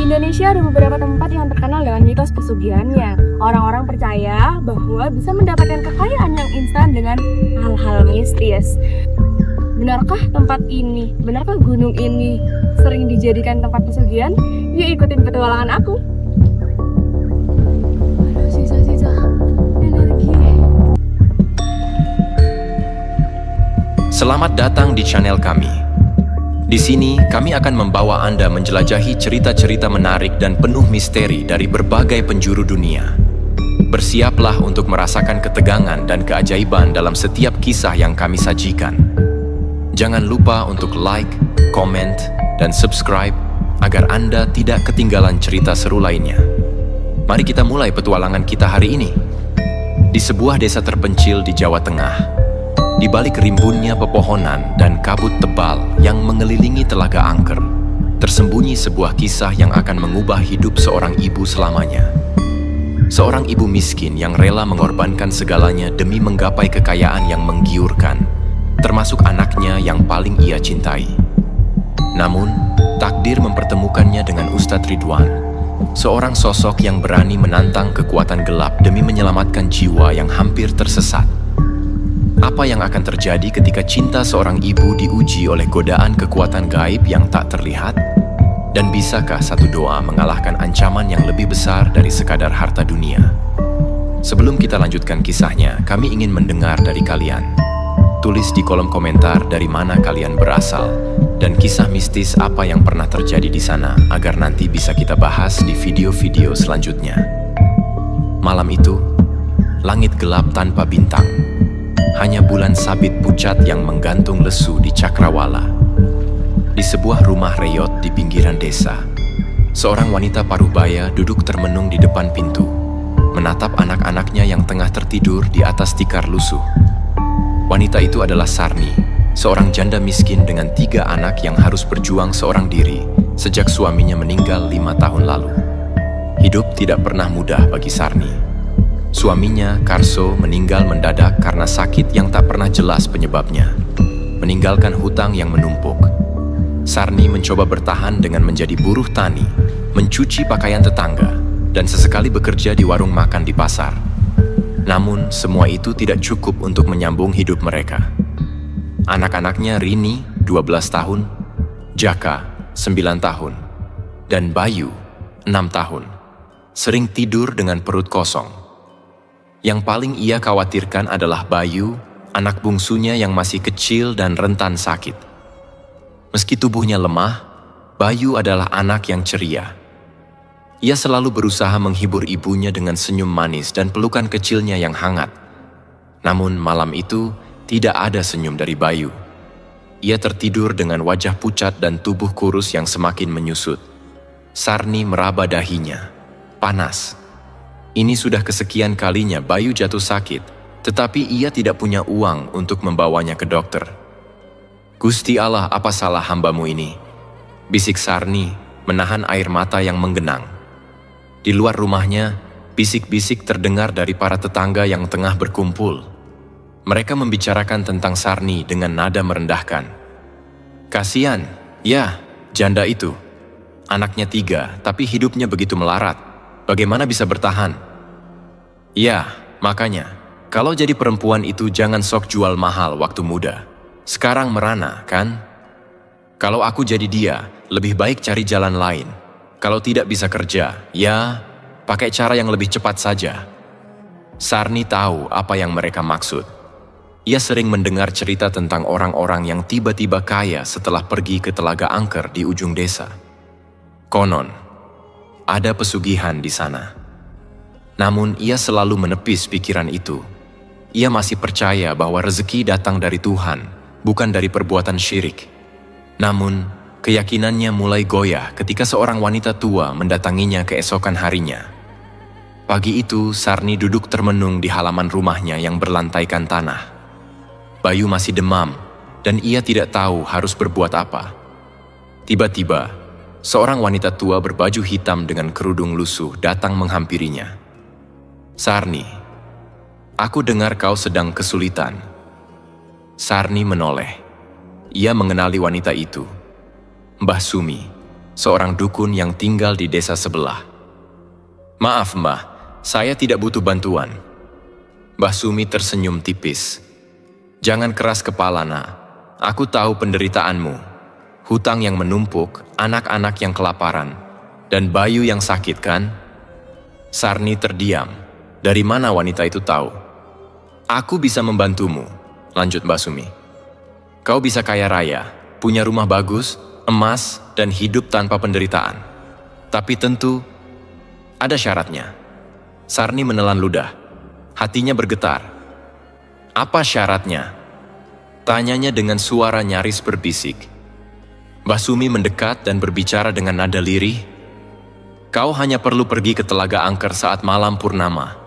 Indonesia ada beberapa tempat yang terkenal dengan mitos pesugihannya. Orang-orang percaya bahwa bisa mendapatkan kekayaan yang instan dengan hal-hal mistis. Benarkah tempat ini, benarkah gunung ini sering dijadikan tempat pesugihan? Yuk ikutin petualangan aku. Aduh, sisa-sisa energi. Selamat datang di channel kami. Di sini, kami akan membawa Anda menjelajahi cerita-cerita menarik dan penuh misteri dari berbagai penjuru dunia. Bersiaplah untuk merasakan ketegangan dan keajaiban dalam setiap kisah yang kami sajikan. Jangan lupa untuk like, comment, dan subscribe agar Anda tidak ketinggalan cerita seru lainnya. Mari kita mulai petualangan kita hari ini. Di sebuah desa terpencil di Jawa Tengah, di balik rimbunnya pepohonan dan kabut tebal yang mengelilingi Telaga Angker, tersembunyi sebuah kisah yang akan mengubah hidup seorang ibu selamanya. Seorang ibu miskin yang rela mengorbankan segalanya demi menggapai kekayaan yang menggiurkan, termasuk anaknya yang paling ia cintai. Namun, takdir mempertemukannya dengan Ustadz Ridwan, seorang sosok yang berani menantang kekuatan gelap demi menyelamatkan jiwa yang hampir tersesat. Apa yang akan terjadi ketika cinta seorang ibu diuji oleh godaan kekuatan gaib yang tak terlihat? Dan bisakah satu doa mengalahkan ancaman yang lebih besar dari sekadar harta dunia? Sebelum kita lanjutkan kisahnya, kami ingin mendengar dari kalian. Tulis di kolom komentar dari mana kalian berasal dan kisah mistis apa yang pernah terjadi di sana agar nanti bisa kita bahas di video-video selanjutnya. Malam itu, langit gelap tanpa bintang. Hanya bulan sabit pucat yang menggantung lesu di cakrawala. Di sebuah rumah reyot di pinggiran desa, seorang wanita paruhbaya duduk termenung di depan pintu, menatap anak-anaknya yang tengah tertidur di atas tikar lusuh. Wanita itu adalah Sarni, seorang janda miskin dengan 3 anak yang harus berjuang seorang diri sejak suaminya meninggal 5 tahun lalu. Hidup tidak pernah mudah bagi Sarni. Suaminya, Karso, meninggal mendadak karena sakit yang tak pernah jelas penyebabnya, meninggalkan hutang yang menumpuk. Sarni mencoba bertahan dengan menjadi buruh tani, mencuci pakaian tetangga, dan sesekali bekerja di warung makan di pasar. Namun, semua itu tidak cukup untuk menyambung hidup mereka. Anak-anaknya Rini, 12 tahun, Jaka, 9 tahun, dan Bayu, 6 tahun, sering tidur dengan perut kosong. Yang paling ia khawatirkan adalah Bayu, anak bungsunya yang masih kecil dan rentan sakit. Meski tubuhnya lemah, Bayu adalah anak yang ceria. Ia selalu berusaha menghibur ibunya dengan senyum manis dan pelukan kecilnya yang hangat. Namun malam itu tidak ada senyum dari Bayu. Ia tertidur dengan wajah pucat dan tubuh kurus yang semakin menyusut. Sarni meraba dahinya. Panas. Ini sudah kesekian kalinya Bayu jatuh sakit, tetapi ia tidak punya uang untuk membawanya ke dokter. "Gusti Allah, apa salah hambamu ini?" bisik Sarni, menahan air mata yang menggenang. Di luar rumahnya, bisik-bisik terdengar dari para tetangga yang tengah berkumpul. Mereka membicarakan tentang Sarni dengan nada merendahkan. "Kasian, ya, janda itu. Anaknya 3, tapi hidupnya begitu melarat. Bagaimana bisa bertahan?" "Ya, makanya, kalau jadi perempuan itu jangan sok jual mahal waktu muda. Sekarang merana, kan? Kalau aku jadi dia, lebih baik cari jalan lain. Kalau tidak bisa kerja, ya, pakai cara yang lebih cepat saja." Sarni tahu apa yang mereka maksud. Ia sering mendengar cerita tentang orang-orang yang tiba-tiba kaya setelah pergi ke Telaga Angker di ujung desa. Konon, ada pesugihan di sana. Namun ia selalu menepis pikiran itu. Ia masih percaya bahwa rezeki datang dari Tuhan, bukan dari perbuatan syirik. Namun, keyakinannya mulai goyah ketika seorang wanita tua mendatanginya keesokan harinya. Pagi itu, Sarni duduk termenung di halaman rumahnya yang berlantaikan tanah. Bayu masih demam, dan ia tidak tahu harus berbuat apa. Tiba-tiba, seorang wanita tua berbaju hitam dengan kerudung lusuh datang menghampirinya. "Sarni, aku dengar kau sedang kesulitan." Sarni menoleh. Ia mengenali wanita itu, Mbah Sumi, seorang dukun yang tinggal di desa sebelah. "Maaf, Mbah, saya tidak butuh bantuan." Mbah Sumi tersenyum tipis. "Jangan keras kepala, Nak. Aku tahu penderitaanmu. Hutang yang menumpuk, anak-anak yang kelaparan, dan Bayu yang sakit, kan?" Sarni terdiam. Dari mana wanita itu tahu? "Aku bisa membantumu," lanjut Mbah Sumi. "Kau bisa kaya raya, punya rumah bagus, emas, dan hidup tanpa penderitaan. Tapi tentu ada syaratnya." Sarni menelan ludah. Hatinya bergetar. "Apa syaratnya?" tanyanya dengan suara nyaris berbisik. Mbah Sumi mendekat dan berbicara dengan nada lirih. "Kau hanya perlu pergi ke Telaga Angker saat malam purnama.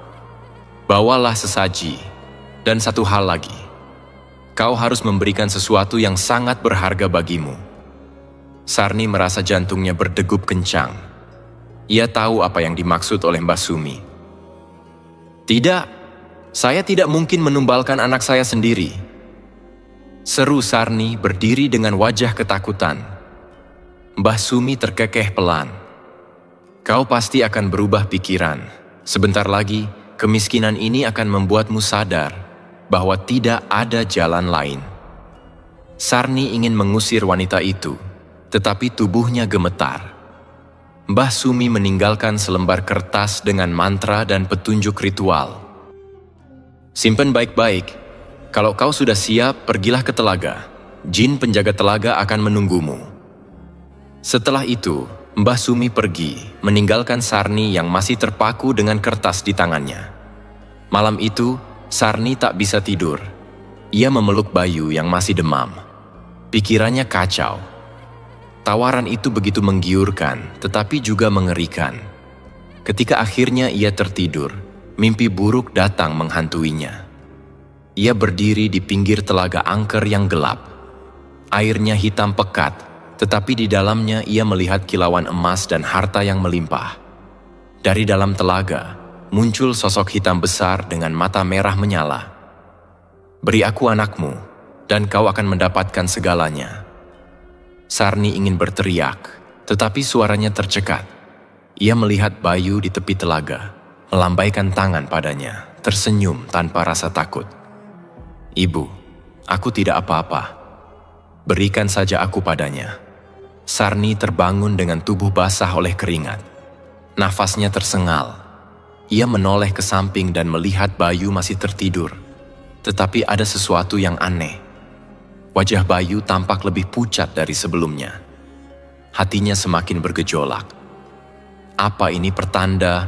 Bawalah sesaji, dan satu hal lagi. Kau harus memberikan sesuatu yang sangat berharga bagimu." Sarni merasa jantungnya berdegup kencang. Ia tahu apa yang dimaksud oleh Mbah Sumi. "Tidak, saya tidak mungkin menumbalkan anak saya sendiri," seru Sarni berdiri dengan wajah ketakutan. Mbah Sumi terkekeh pelan. "Kau pasti akan berubah pikiran. Sebentar lagi, kemiskinan ini akan membuatmu sadar bahwa tidak ada jalan lain." Sarni ingin mengusir wanita itu, tetapi tubuhnya gemetar. Mbah Sumi meninggalkan selembar kertas dengan mantra dan petunjuk ritual. "Simpan baik-baik. Kalau kau sudah siap, pergilah ke telaga. Jin penjaga telaga akan menunggumu." Setelah itu, Mbah Sumi pergi, meninggalkan Sarni yang masih terpaku dengan kertas di tangannya. Malam itu, Sarni tak bisa tidur. Ia memeluk Bayu yang masih demam. Pikirannya kacau. Tawaran itu begitu menggiurkan, tetapi juga mengerikan. Ketika akhirnya ia tertidur, mimpi buruk datang menghantuinya. Ia berdiri di pinggir Telaga Angker yang gelap. Airnya hitam pekat, tetapi di dalamnya ia melihat kilauan emas dan harta yang melimpah. Dari dalam telaga, muncul sosok hitam besar dengan mata merah menyala. "Beri aku anakmu, dan kau akan mendapatkan segalanya." Sarni ingin berteriak, tetapi suaranya tercekat. Ia melihat Bayu di tepi telaga, melambaikan tangan padanya, tersenyum tanpa rasa takut. "Ibu, aku tidak apa-apa. Berikan saja aku padanya." Sarni terbangun dengan tubuh basah oleh keringat. Nafasnya tersengal. Ia menoleh ke samping dan melihat Bayu masih tertidur. Tetapi ada sesuatu yang aneh. Wajah Bayu tampak lebih pucat dari sebelumnya. Hatinya semakin bergejolak. Apa ini pertanda?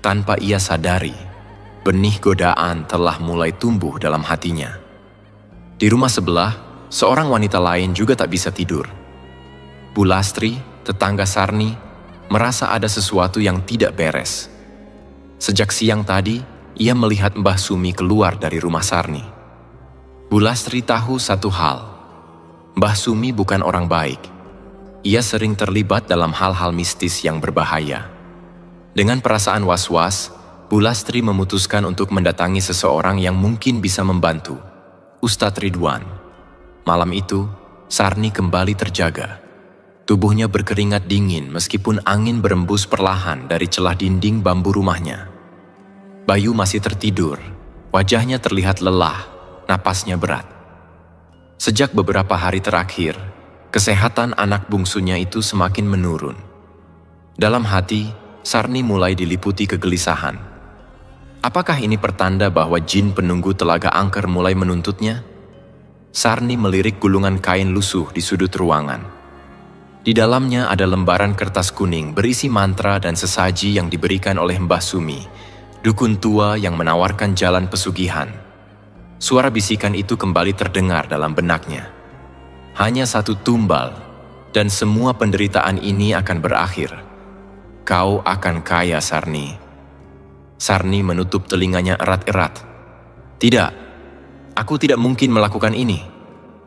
Tanpa ia sadari, benih godaan telah mulai tumbuh dalam hatinya. Di rumah sebelah, seorang wanita lain juga tak bisa tidur. Bu Lastri, tetangga Sarni, merasa ada sesuatu yang tidak beres. Sejak siang tadi, ia melihat Mbah Sumi keluar dari rumah Sarni. Bu Lastri tahu satu hal, Mbah Sumi bukan orang baik. Ia sering terlibat dalam hal-hal mistis yang berbahaya. Dengan perasaan was-was, Bu Lastri memutuskan untuk mendatangi seseorang yang mungkin bisa membantu, Ustadz Ridwan. Malam itu, Sarni kembali terjaga. Tubuhnya berkeringat dingin meskipun angin berembus perlahan dari celah dinding bambu rumahnya. Bayu masih tertidur, wajahnya terlihat lelah, napasnya berat. Sejak beberapa hari terakhir, kesehatan anak bungsunya itu semakin menurun. Dalam hati, Sarni mulai diliputi kegelisahan. Apakah ini pertanda bahwa jin penunggu Telaga Angker mulai menuntutnya? Sarni melirik gulungan kain lusuh di sudut ruangan. Di dalamnya ada lembaran kertas kuning berisi mantra dan sesaji yang diberikan oleh Mbah Sumi, dukun tua yang menawarkan jalan pesugihan. Suara bisikan itu kembali terdengar dalam benaknya. Hanya satu tumbal, dan semua penderitaan ini akan berakhir. Kau akan kaya, Sarni. Sarni menutup telinganya erat-erat. Tidak, aku tidak mungkin melakukan ini.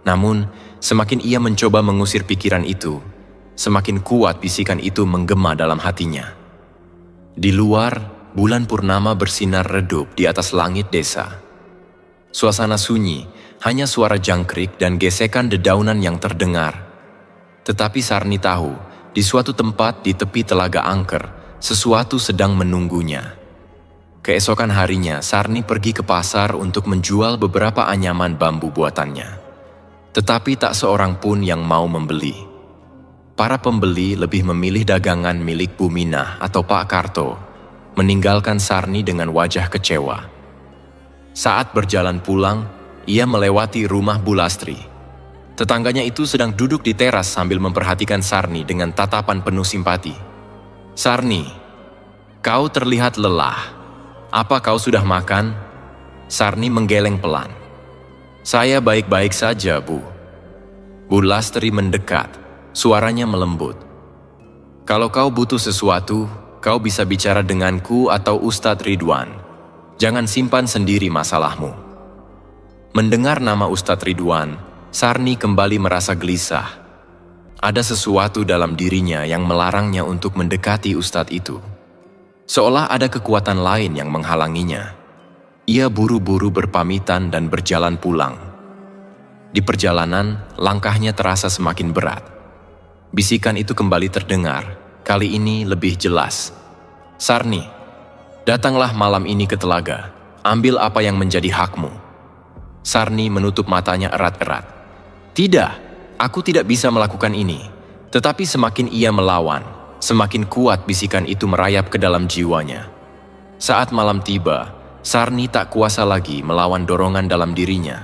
Namun, semakin ia mencoba mengusir pikiran itu, semakin kuat bisikan itu menggema dalam hatinya. Di luar, bulan purnama bersinar redup di atas langit desa. Suasana sunyi, hanya suara jangkrik dan gesekan dedaunan yang terdengar. Tetapi Sarni tahu di suatu tempat di tepi telaga angker, sesuatu sedang menunggunya. Keesokan harinya, Sarni pergi ke pasar untuk menjual beberapa anyaman bambu buatannya. Tetapi tak seorang pun yang mau membeli. Para pembeli lebih memilih dagangan milik Bu Minah atau Pak Karto, meninggalkan Sarni dengan wajah kecewa. Saat berjalan pulang, ia melewati rumah Bu Lastri. Tetangganya itu sedang duduk di teras sambil memperhatikan Sarni dengan tatapan penuh simpati. "Sarni, kau terlihat lelah. Apa kau sudah makan?" Sarni menggeleng pelan. "Saya baik-baik saja, Bu." Bu Lastri mendekat, suaranya melembut. "Kalau kau butuh sesuatu, kau bisa bicara denganku atau Ustadz Ridwan. Jangan simpan sendiri masalahmu." Mendengar nama Ustadz Ridwan, Sarni kembali merasa gelisah. Ada sesuatu dalam dirinya yang melarangnya untuk mendekati Ustadz itu. Seolah ada kekuatan lain yang menghalanginya. Ia buru-buru berpamitan dan berjalan pulang. Di perjalanan, langkahnya terasa semakin berat. Bisikan itu kembali terdengar, kali ini lebih jelas. "Sarni, datanglah malam ini ke telaga, ambil apa yang menjadi hakmu." Sarni menutup matanya erat-erat. "Tidak, aku tidak bisa melakukan ini." Tetapi semakin ia melawan, semakin kuat bisikan itu merayap ke dalam jiwanya. Saat malam tiba, Sarni tak kuasa lagi melawan dorongan dalam dirinya.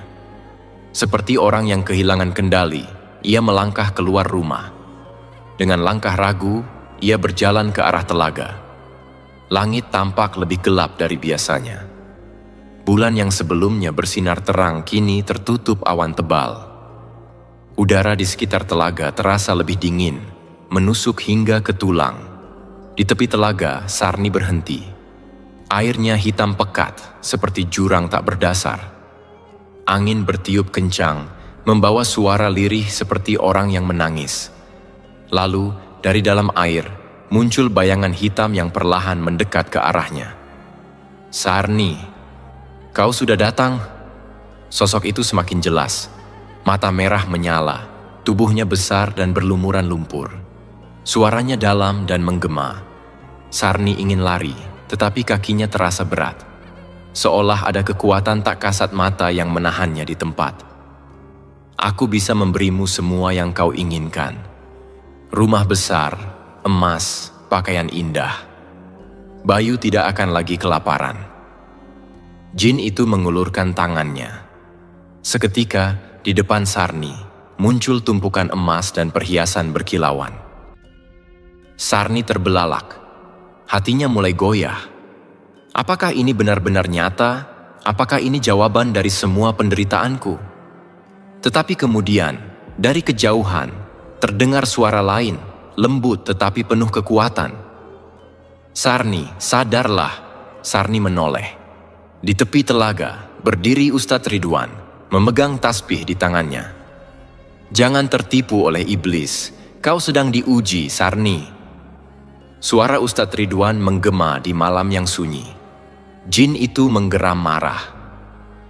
Seperti orang yang kehilangan kendali, ia melangkah keluar rumah. Dengan langkah ragu, ia berjalan ke arah telaga. Langit tampak lebih gelap dari biasanya. Bulan yang sebelumnya bersinar terang kini tertutup awan tebal. Udara di sekitar telaga terasa lebih dingin, menusuk hingga ke tulang. Di tepi telaga, Sarni berhenti. Airnya hitam pekat, seperti jurang tak berdasar. Angin bertiup kencang, membawa suara lirih seperti orang yang menangis. Lalu, dari dalam air, muncul bayangan hitam yang perlahan mendekat ke arahnya. "Sarni, kau sudah datang?" Sosok itu semakin jelas. Mata merah menyala, tubuhnya besar dan berlumuran lumpur. Suaranya dalam dan menggema. Sarni ingin lari, tetapi kakinya terasa berat. Seolah ada kekuatan tak kasat mata yang menahannya di tempat. "Aku bisa memberimu semua yang kau inginkan. Rumah besar, emas, pakaian indah. Bayu tidak akan lagi kelaparan." Jin itu mengulurkan tangannya. Seketika, di depan Sarni, muncul tumpukan emas dan perhiasan berkilauan. Sarni terbelalak. Hatinya mulai goyah. Apakah ini benar-benar nyata? Apakah ini jawaban dari semua penderitaanku? Tetapi kemudian, dari kejauhan, terdengar suara lain, lembut tetapi penuh kekuatan. "Sarni, sadarlah." Sarni menoleh. Di tepi telaga, berdiri Ustadz Ridwan, memegang tasbih di tangannya. "Jangan tertipu oleh iblis, kau sedang diuji, Sarni." Suara Ustadz Ridwan menggema di malam yang sunyi. Jin itu menggeram marah.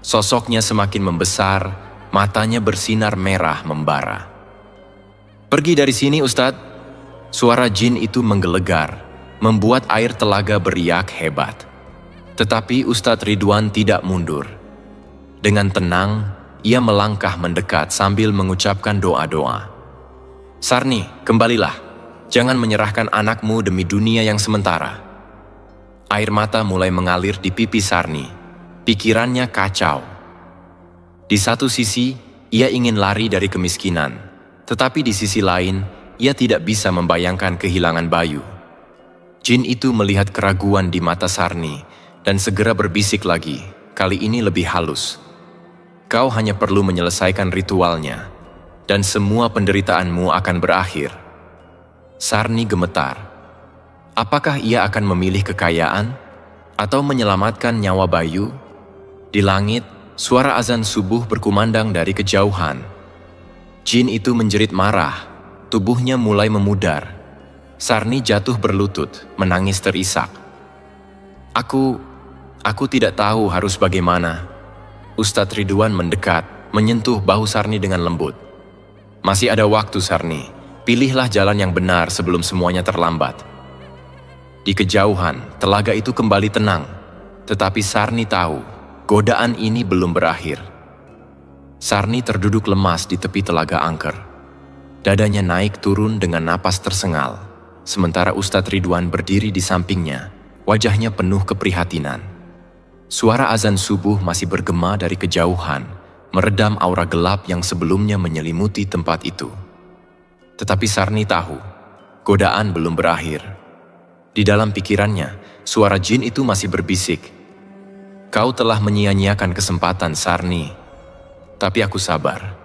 Sosoknya semakin membesar, matanya bersinar merah membara. "Pergi dari sini, Ustadz." Suara jin itu menggelegar, membuat air telaga beriak hebat. Tetapi Ustadz Ridwan tidak mundur. Dengan tenang, ia melangkah mendekat sambil mengucapkan doa-doa. "Sarni, kembalilah. Jangan menyerahkan anakmu demi dunia yang sementara." Air mata mulai mengalir di pipi Sarni. Pikirannya kacau. Di satu sisi, ia ingin lari dari kemiskinan. Tetapi di sisi lain, ia tidak bisa membayangkan kehilangan Bayu. Jin itu melihat keraguan di mata Sarni dan segera berbisik lagi, kali ini lebih halus. "Kau hanya perlu menyelesaikan ritualnya, dan semua penderitaanmu akan berakhir." Sarni gemetar. Apakah ia akan memilih kekayaan atau menyelamatkan nyawa Bayu? Di langit, suara azan subuh berkumandang dari kejauhan. Jin itu menjerit marah, tubuhnya mulai memudar. Sarni jatuh berlutut, menangis terisak. Aku tidak tahu harus bagaimana." Ustadz Ridwan mendekat, menyentuh bahu Sarni dengan lembut. "Masih ada waktu, Sarni. Pilihlah jalan yang benar sebelum semuanya terlambat. Di kejauhan, telaga itu kembali tenang. Tetapi Sarni tahu, godaan ini belum berakhir. Sarni terduduk lemas di tepi telaga angker. Dadanya naik turun dengan napas tersengal. Sementara Ustadz Ridwan berdiri di sampingnya, wajahnya penuh keprihatinan. Suara azan subuh masih bergema dari kejauhan, meredam aura gelap yang sebelumnya menyelimuti tempat itu. Tetapi Sarni tahu, godaan belum berakhir. Di dalam pikirannya, suara jin itu masih berbisik. Kau telah menyia-nyiakan kesempatan, Sarni. Tapi aku sabar.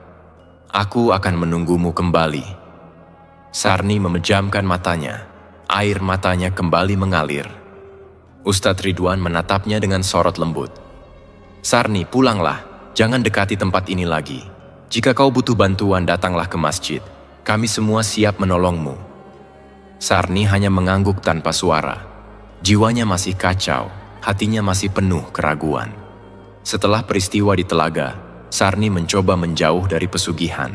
Aku akan menunggumu kembali. Sarni memejamkan matanya. Air matanya kembali mengalir. Ustadz Ridwan menatapnya dengan sorot lembut. Sarni, pulanglah. Jangan dekati tempat ini lagi. Jika kau butuh bantuan, datanglah ke masjid. Kami semua siap menolongmu. Sarni hanya mengangguk tanpa suara. Jiwanya masih kacau, hatinya masih penuh keraguan. Setelah peristiwa di telaga, Sarni mencoba menjauh dari pesugihan.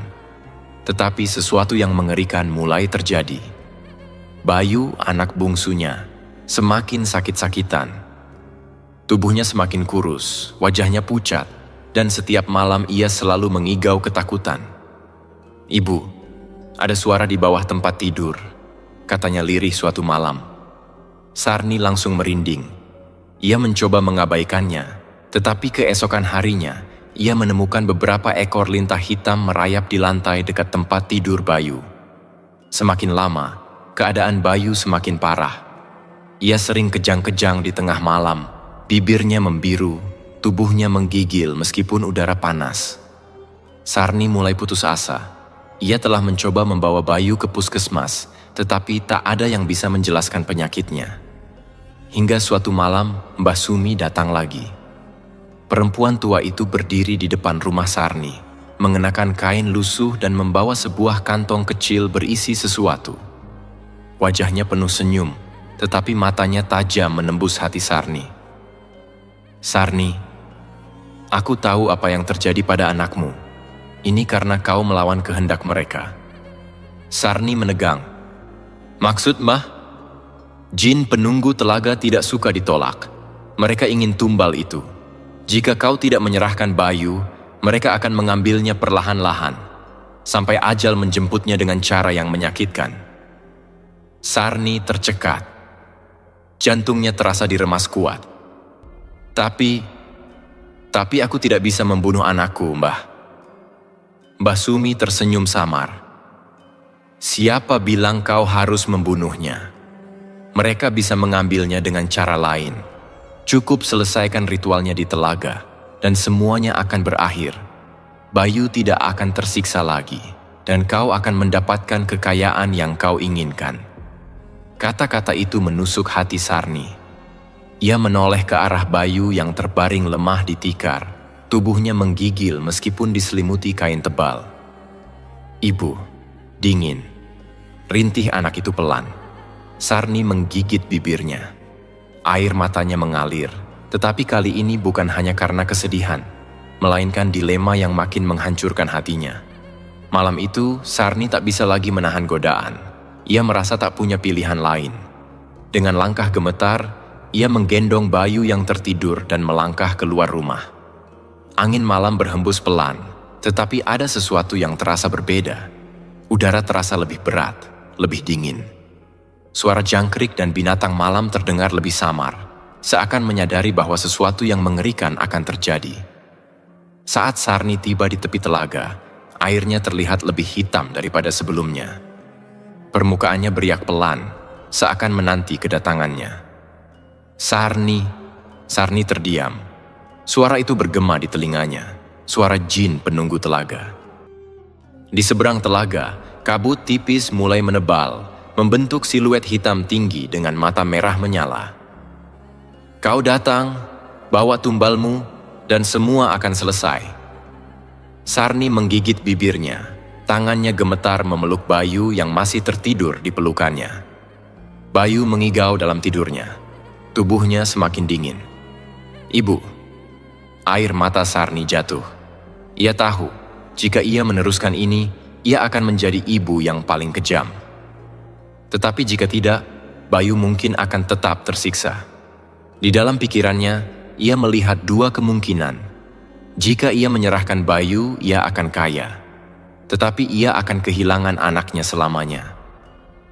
Tetapi sesuatu yang mengerikan mulai terjadi. Bayu, anak bungsunya, semakin sakit-sakitan. Tubuhnya semakin kurus, wajahnya pucat, dan setiap malam ia selalu mengigau ketakutan. Ibu, ada suara di bawah tempat tidur, katanya lirih suatu malam. Sarni langsung merinding. Ia mencoba mengabaikannya, tetapi keesokan harinya, ia menemukan beberapa ekor lintah hitam merayap di lantai dekat tempat tidur Bayu. Semakin lama, keadaan Bayu semakin parah. Ia sering kejang-kejang di tengah malam, bibirnya membiru, tubuhnya menggigil meskipun udara panas. Sarni mulai putus asa. Ia telah mencoba membawa Bayu ke puskesmas, tetapi tak ada yang bisa menjelaskan penyakitnya. Hingga suatu malam, Mbah Sumi datang lagi. Perempuan tua itu berdiri di depan rumah Sarni, mengenakan kain lusuh dan membawa sebuah kantong kecil berisi sesuatu. Wajahnya penuh senyum, tetapi matanya tajam menembus hati Sarni. Sarni, aku tahu apa yang terjadi pada anakmu. Ini karena kau melawan kehendak mereka. Sarni menegang. Maksud Mbah? Jin penunggu telaga tidak suka ditolak. Mereka ingin tumbal itu. Jika kau tidak menyerahkan Bayu, mereka akan mengambilnya perlahan-lahan, sampai ajal menjemputnya dengan cara yang menyakitkan. Sarni tercekat. Jantungnya terasa diremas kuat. Tapi aku tidak bisa membunuh anakku, Mbah. Mbah Sumi tersenyum samar. Siapa bilang kau harus membunuhnya? Mereka bisa mengambilnya dengan cara lain. Cukup selesaikan ritualnya di telaga, dan semuanya akan berakhir. Bayu tidak akan tersiksa lagi, dan kau akan mendapatkan kekayaan yang kau inginkan. Kata-kata itu menusuk hati Sarni. Ia menoleh ke arah Bayu yang terbaring lemah di tikar. Tubuhnya menggigil meskipun diselimuti kain tebal. Ibu, dingin. Rintih anak itu pelan. Sarni menggigit bibirnya. Air matanya mengalir, tetapi kali ini bukan hanya karena kesedihan, melainkan dilema yang makin menghancurkan hatinya. Malam itu, Sarni tak bisa lagi menahan godaan. Ia merasa tak punya pilihan lain. Dengan langkah gemetar, ia menggendong Bayu yang tertidur dan melangkah keluar rumah. Angin malam berhembus pelan, tetapi ada sesuatu yang terasa berbeda. Udara terasa lebih berat, lebih dingin. Suara jangkrik dan binatang malam terdengar lebih samar, seakan menyadari bahwa sesuatu yang mengerikan akan terjadi. Saat Sarni tiba di tepi telaga, airnya terlihat lebih hitam daripada sebelumnya. Permukaannya beriak pelan, seakan menanti kedatangannya. Sarni terdiam. Suara itu bergema di telinganya, suara jin penunggu telaga. Di seberang telaga, kabut tipis mulai menebal, membentuk siluet hitam tinggi dengan mata merah menyala. Kau datang, bawa tumbalmu, dan semua akan selesai. Sarni menggigit bibirnya, tangannya gemetar memeluk Bayu yang masih tertidur di pelukannya. Bayu mengigau dalam tidurnya, tubuhnya semakin dingin. Ibu, air mata Sarni jatuh. Ia tahu, jika ia meneruskan ini, ia akan menjadi ibu yang paling kejam. Tetapi jika tidak, Bayu mungkin akan tetap tersiksa. Di dalam pikirannya, ia melihat dua kemungkinan. Jika ia menyerahkan Bayu, ia akan kaya. Tetapi ia akan kehilangan anaknya selamanya.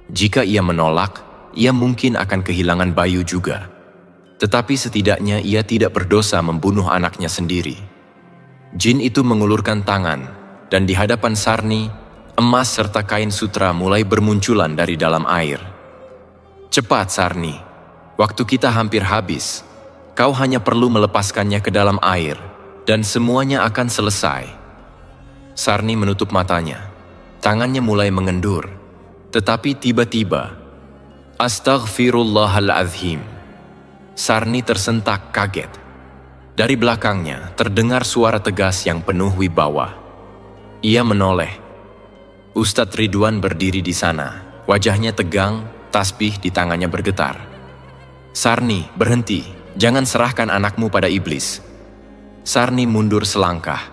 Jika ia menolak, ia mungkin akan kehilangan Bayu juga. Tetapi setidaknya ia tidak berdosa membunuh anaknya sendiri. Jin itu mengulurkan tangan, dan di hadapan Sarni, emas serta kain sutra mulai bermunculan dari dalam air. Cepat, Sarni. Waktu kita hampir habis. Kau hanya perlu melepaskannya ke dalam air, dan semuanya akan selesai. Sarni menutup matanya. Tangannya mulai mengendur. Tetapi tiba-tiba, Astaghfirullahaladzim. Sarni tersentak kaget. Dari belakangnya terdengar suara tegas yang penuh wibawa. Ia menoleh. Ustadz Ridwan berdiri di sana. Wajahnya tegang, tasbih di tangannya bergetar. Sarni, berhenti. Jangan serahkan anakmu pada iblis. Sarni mundur selangkah.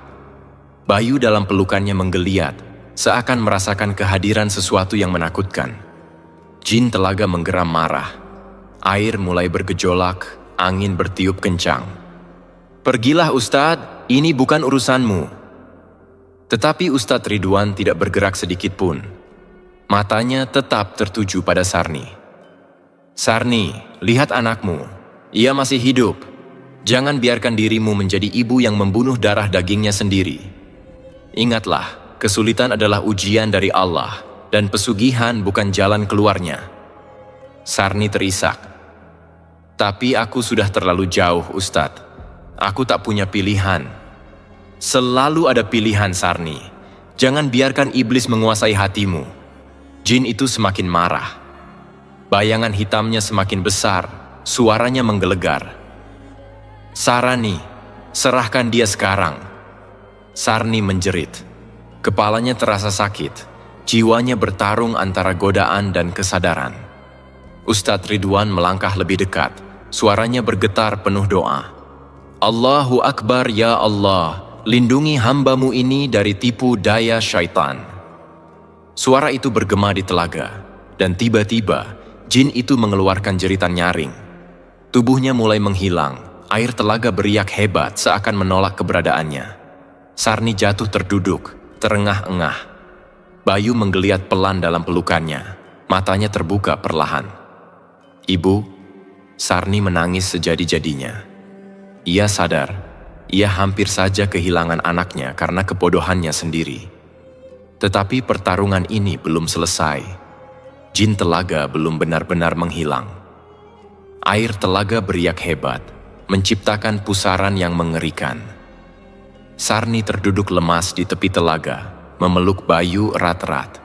Bayu dalam pelukannya menggeliat, seakan merasakan kehadiran sesuatu yang menakutkan. Jin telaga menggeram marah. Air mulai bergejolak, angin bertiup kencang. Pergilah Ustadz, ini bukan urusanmu. Tetapi Ustadz Ridwan tidak bergerak sedikit pun. Matanya tetap tertuju pada Sarni. Sarni, lihat anakmu. Ia masih hidup. Jangan biarkan dirimu menjadi ibu yang membunuh darah dagingnya sendiri. Ingatlah, kesulitan adalah ujian dari Allah, dan pesugihan bukan jalan keluarnya. Sarni terisak. Tapi aku sudah terlalu jauh, Ustadz. Aku tak punya pilihan. Selalu ada pilihan, Sarni. Jangan biarkan iblis menguasai hatimu. Jin itu semakin marah. Bayangan hitamnya semakin besar, suaranya menggelegar. Sarani, serahkan dia sekarang. Sarni menjerit. Kepalanya terasa sakit. Jiwanya bertarung antara godaan dan kesadaran. Ustadz Ridwan melangkah lebih dekat. Suaranya bergetar penuh doa. Allahu Akbar ya Allah, lindungi hambamu ini dari tipu daya syaitan. Suara itu bergema di telaga, dan tiba-tiba jin itu mengeluarkan jeritan nyaring. Tubuhnya mulai menghilang, air telaga beriak hebat seakan menolak keberadaannya. Sarni jatuh terduduk, terengah-engah. Bayu menggeliat pelan dalam pelukannya, matanya terbuka perlahan. Ibu, Sarni menangis sejadi-jadinya. Ia sadar, ia hampir saja kehilangan anaknya karena kebodohannya sendiri. Tetapi pertarungan ini belum selesai. Jin telaga belum benar-benar menghilang. Air telaga beriak hebat, menciptakan pusaran yang mengerikan. Sarni terduduk lemas di tepi telaga, memeluk Bayu erat-erat.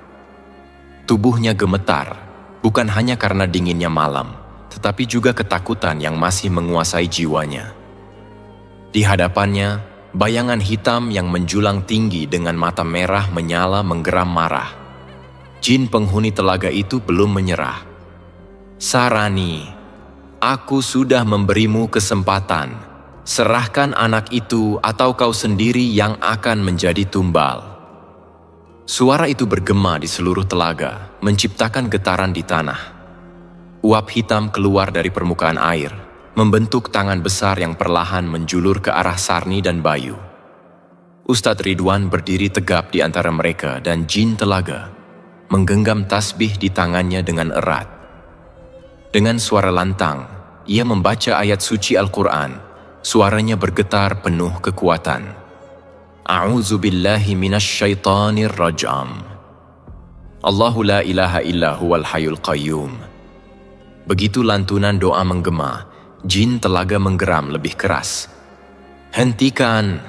Tubuhnya gemetar, bukan hanya karena dinginnya malam, tetapi juga ketakutan yang masih menguasai jiwanya. Di hadapannya, bayangan hitam yang menjulang tinggi dengan mata merah menyala menggeram marah. Jin penghuni telaga itu belum menyerah. Sarani, aku sudah memberimu kesempatan. Serahkan anak itu atau kau sendiri yang akan menjadi tumbal. Suara itu bergema di seluruh telaga, menciptakan getaran di tanah. Uap hitam keluar dari permukaan air, membentuk tangan besar yang perlahan menjulur ke arah Sarni dan Bayu. Ustadz Ridwan berdiri tegap di antara mereka dan jin telaga, menggenggam tasbih di tangannya dengan erat. Dengan suara lantang, ia membaca ayat suci Al-Quran, suaranya bergetar penuh kekuatan. A'udzu billahi minasyaitonir rajam. Allahu la ilaha illa huwal hayyul qayyum. Begitu lantunan doa menggema, jin telaga menggeram lebih keras. Hentikan!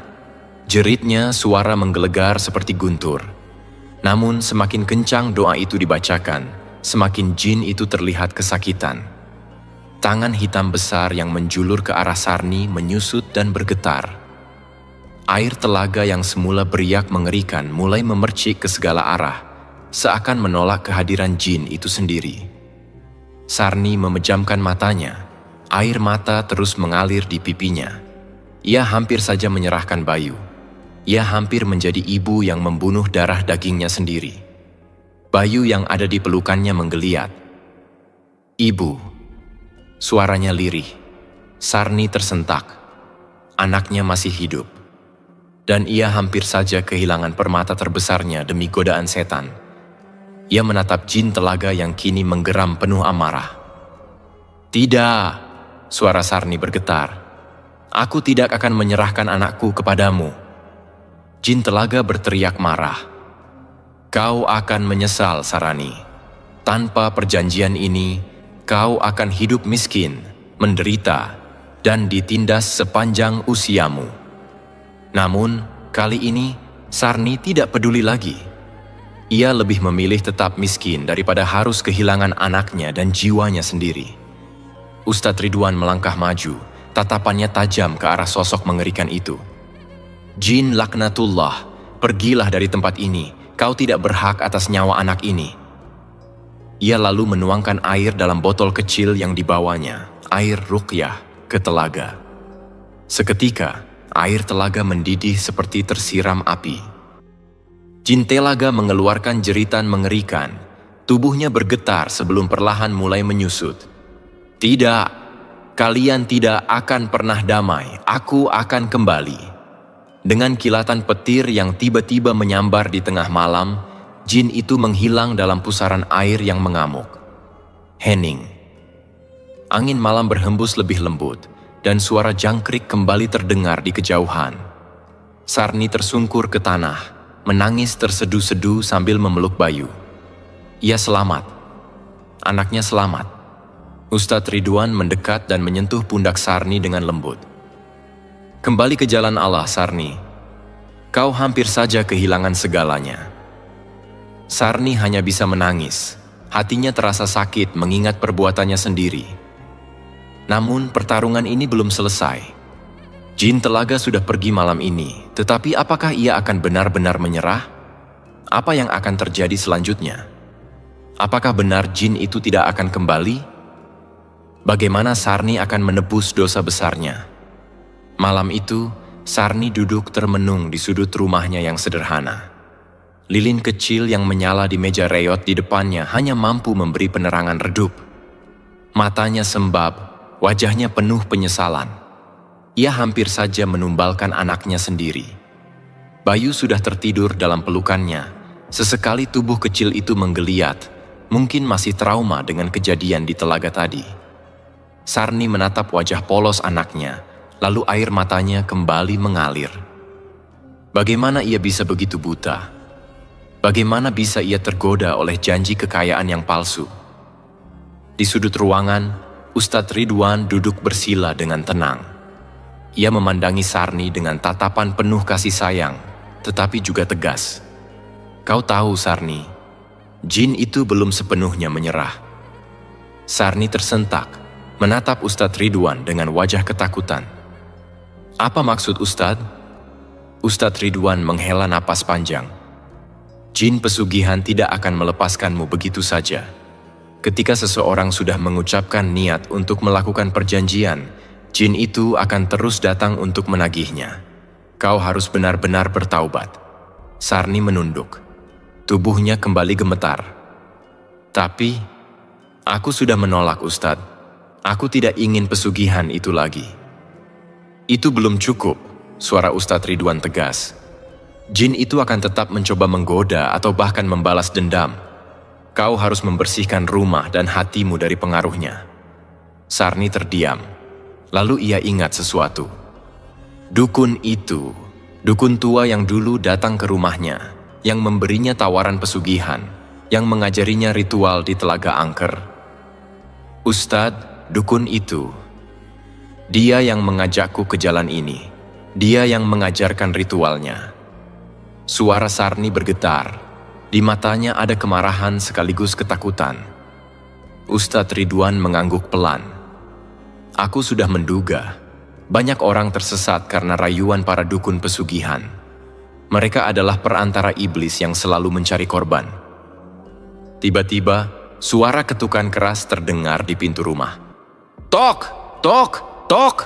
Jeritnya suara menggelegar seperti guntur. Namun semakin kencang doa itu dibacakan, semakin jin itu terlihat kesakitan. Tangan hitam besar yang menjulur ke arah Sarni menyusut dan bergetar. Air telaga yang semula beriak mengerikan mulai memercik ke segala arah, seakan menolak kehadiran jin itu sendiri. Sarni memejamkan matanya. Air mata terus mengalir di pipinya. Ia hampir saja menyerahkan Bayu. Ia hampir menjadi ibu yang membunuh darah dagingnya sendiri. Bayu yang ada di pelukannya menggeliat. Ibu. Suaranya lirih. Sarni tersentak. Anaknya masih hidup. Dan ia hampir saja kehilangan permata terbesarnya demi godaan setan. Ia menatap jin telaga yang kini menggeram penuh amarah. Tidak, suara Sarni bergetar. Aku tidak akan menyerahkan anakku kepadamu. Jin telaga berteriak marah. Kau akan menyesal, Sarani. Tanpa perjanjian ini, kau akan hidup miskin, menderita, dan ditindas sepanjang usiamu. Namun, kali ini, Sarni tidak peduli lagi. Ia lebih memilih tetap miskin daripada harus kehilangan anaknya dan jiwanya sendiri. Ustadz Ridwan melangkah maju, tatapannya tajam ke arah sosok mengerikan itu. Jin laknatullah, pergilah dari tempat ini, kau tidak berhak atas nyawa anak ini. Ia lalu menuangkan air dalam botol kecil yang dibawanya, air ruqyah, ke telaga. Seketika, air telaga mendidih seperti tersiram api. Jin telaga mengeluarkan jeritan mengerikan, tubuhnya bergetar sebelum perlahan mulai menyusut. Tidak, kalian tidak akan pernah damai, aku akan kembali. Dengan kilatan petir yang tiba-tiba menyambar di tengah malam, jin itu menghilang dalam pusaran air yang mengamuk. Hening. Angin malam berhembus lebih lembut, dan suara jangkrik kembali terdengar di kejauhan. Sarni tersungkur ke tanah, menangis tersedu-sedu sambil memeluk Bayu. Ia selamat. Anaknya selamat. Ustadz Ridwan mendekat dan menyentuh pundak Sarni dengan lembut. Kembali ke jalan Allah, Sarni. Kau hampir saja kehilangan segalanya. Sarni hanya bisa menangis. Hatinya terasa sakit mengingat perbuatannya sendiri. Namun pertarungan ini belum selesai. Jin telaga sudah pergi malam ini, tetapi apakah ia akan benar-benar menyerah? Apa yang akan terjadi selanjutnya? Apakah benar jin itu tidak akan kembali? Bagaimana Sarni akan menebus dosa besarnya? Malam itu, Sarni duduk termenung di sudut rumahnya yang sederhana. Lilin kecil yang menyala di meja reot di depannya hanya mampu memberi penerangan redup. Matanya sembab, wajahnya penuh penyesalan. Ia hampir saja menumbalkan anaknya sendiri. Bayu sudah tertidur dalam pelukannya. Sesekali tubuh kecil itu menggeliat, mungkin masih trauma dengan kejadian di telaga tadi. Sarni menatap wajah polos anaknya, lalu air matanya kembali mengalir. Bagaimana ia bisa begitu buta? Bagaimana bisa ia tergoda oleh janji kekayaan yang palsu? Di sudut ruangan, Ustadz Ridwan duduk bersila dengan tenang. Ia memandangi Sarni dengan tatapan penuh kasih sayang, tetapi juga tegas. Kau tahu, Sarni, jin itu belum sepenuhnya menyerah. Sarni tersentak, menatap Ustadz Ridwan dengan wajah ketakutan. Apa maksud Ustadz? Ustadz Ridwan menghela napas panjang. Jin pesugihan tidak akan melepaskanmu begitu saja. Ketika seseorang sudah mengucapkan niat untuk melakukan perjanjian, jin itu akan terus datang untuk menagihnya. Kau harus benar-benar bertaubat. Sarni menunduk. Tubuhnya kembali gemetar. Tapi, aku sudah menolak, Ustadz. Aku tidak ingin pesugihan itu lagi. Itu belum cukup, suara Ustadz Ridwan tegas. Jin itu akan tetap mencoba menggoda atau bahkan membalas dendam. Kau harus membersihkan rumah dan hatimu dari pengaruhnya. Sarni terdiam. Lalu ia ingat sesuatu. Dukun itu, dukun tua yang dulu datang ke rumahnya, yang memberinya tawaran pesugihan, yang mengajarinya ritual di Telaga Angker. Ustadz, dukun itu, dia yang mengajakku ke jalan ini. Dia yang mengajarkan ritualnya. Suara Sarni bergetar. Di matanya ada kemarahan sekaligus ketakutan. Ustadz Ridwan mengangguk pelan. Aku sudah menduga. Banyak orang tersesat karena rayuan para dukun pesugihan. Mereka adalah perantara iblis yang selalu mencari korban. Tiba-tiba, suara ketukan keras terdengar di pintu rumah. Tok! Tok! Tok!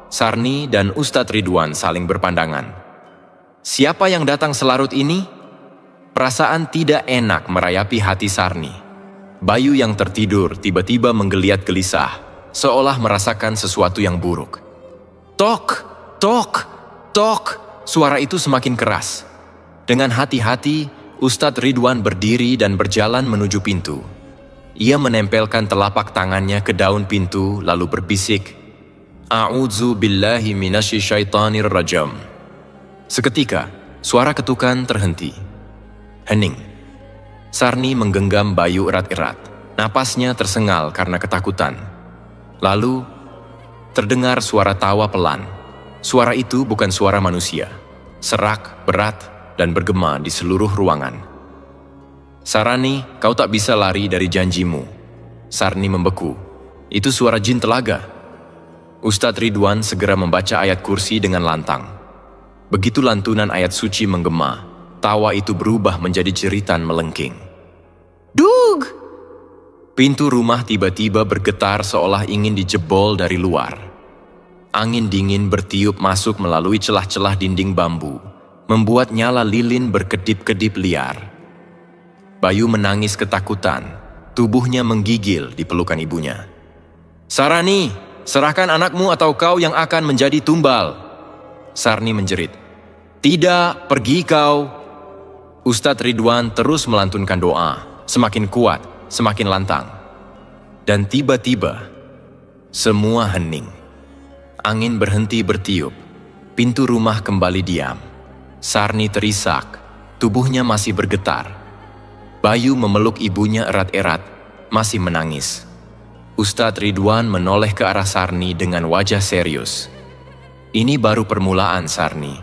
Sarni dan Ustadz Ridwan saling berpandangan. Siapa yang datang selarut ini? Perasaan tidak enak merayapi hati Sarni. Bayu yang tertidur tiba-tiba menggeliat gelisah, seolah merasakan sesuatu yang buruk. Tok, tok, tok, suara itu semakin keras. Dengan hati-hati, Ustadz Ridwan berdiri dan berjalan menuju pintu. Ia menempelkan telapak tangannya ke daun pintu lalu berbisik, "A'udzu billahi minasyaitonir rajim." Seketika, suara ketukan terhenti. Hening. Sarni menggenggam Bayu erat-erat. Napasnya tersengal karena ketakutan. Lalu, terdengar suara tawa pelan. Suara itu bukan suara manusia. Serak, berat, dan bergema di seluruh ruangan. "Sarani, kau tak bisa lari dari janjimu." Sarni membeku. "Itu suara jin telaga." Ustadz Ridwan segera membaca ayat kursi dengan lantang. Begitu lantunan ayat suci menggema, tawa itu berubah menjadi jeritan melengking. Dug! Pintu rumah tiba-tiba bergetar seolah ingin dijebol dari luar. Angin dingin bertiup masuk melalui celah-celah dinding bambu, membuat nyala lilin berkedip-kedip liar. Bayu menangis ketakutan, tubuhnya menggigil di pelukan ibunya. "Sarani, serahkan anakmu atau kau yang akan menjadi tumbal." Sarni menjerit. "Tidak, pergi kau." Ustadz Ridwan terus melantunkan doa, semakin kuat, semakin lantang. Dan tiba-tiba, semua hening. Angin berhenti bertiup, pintu rumah kembali diam. Sarni terisak, tubuhnya masih bergetar. Bayu memeluk ibunya erat-erat, masih menangis. Ustadz Ridwan menoleh ke arah Sarni dengan wajah serius. "Ini baru permulaan, Sarni.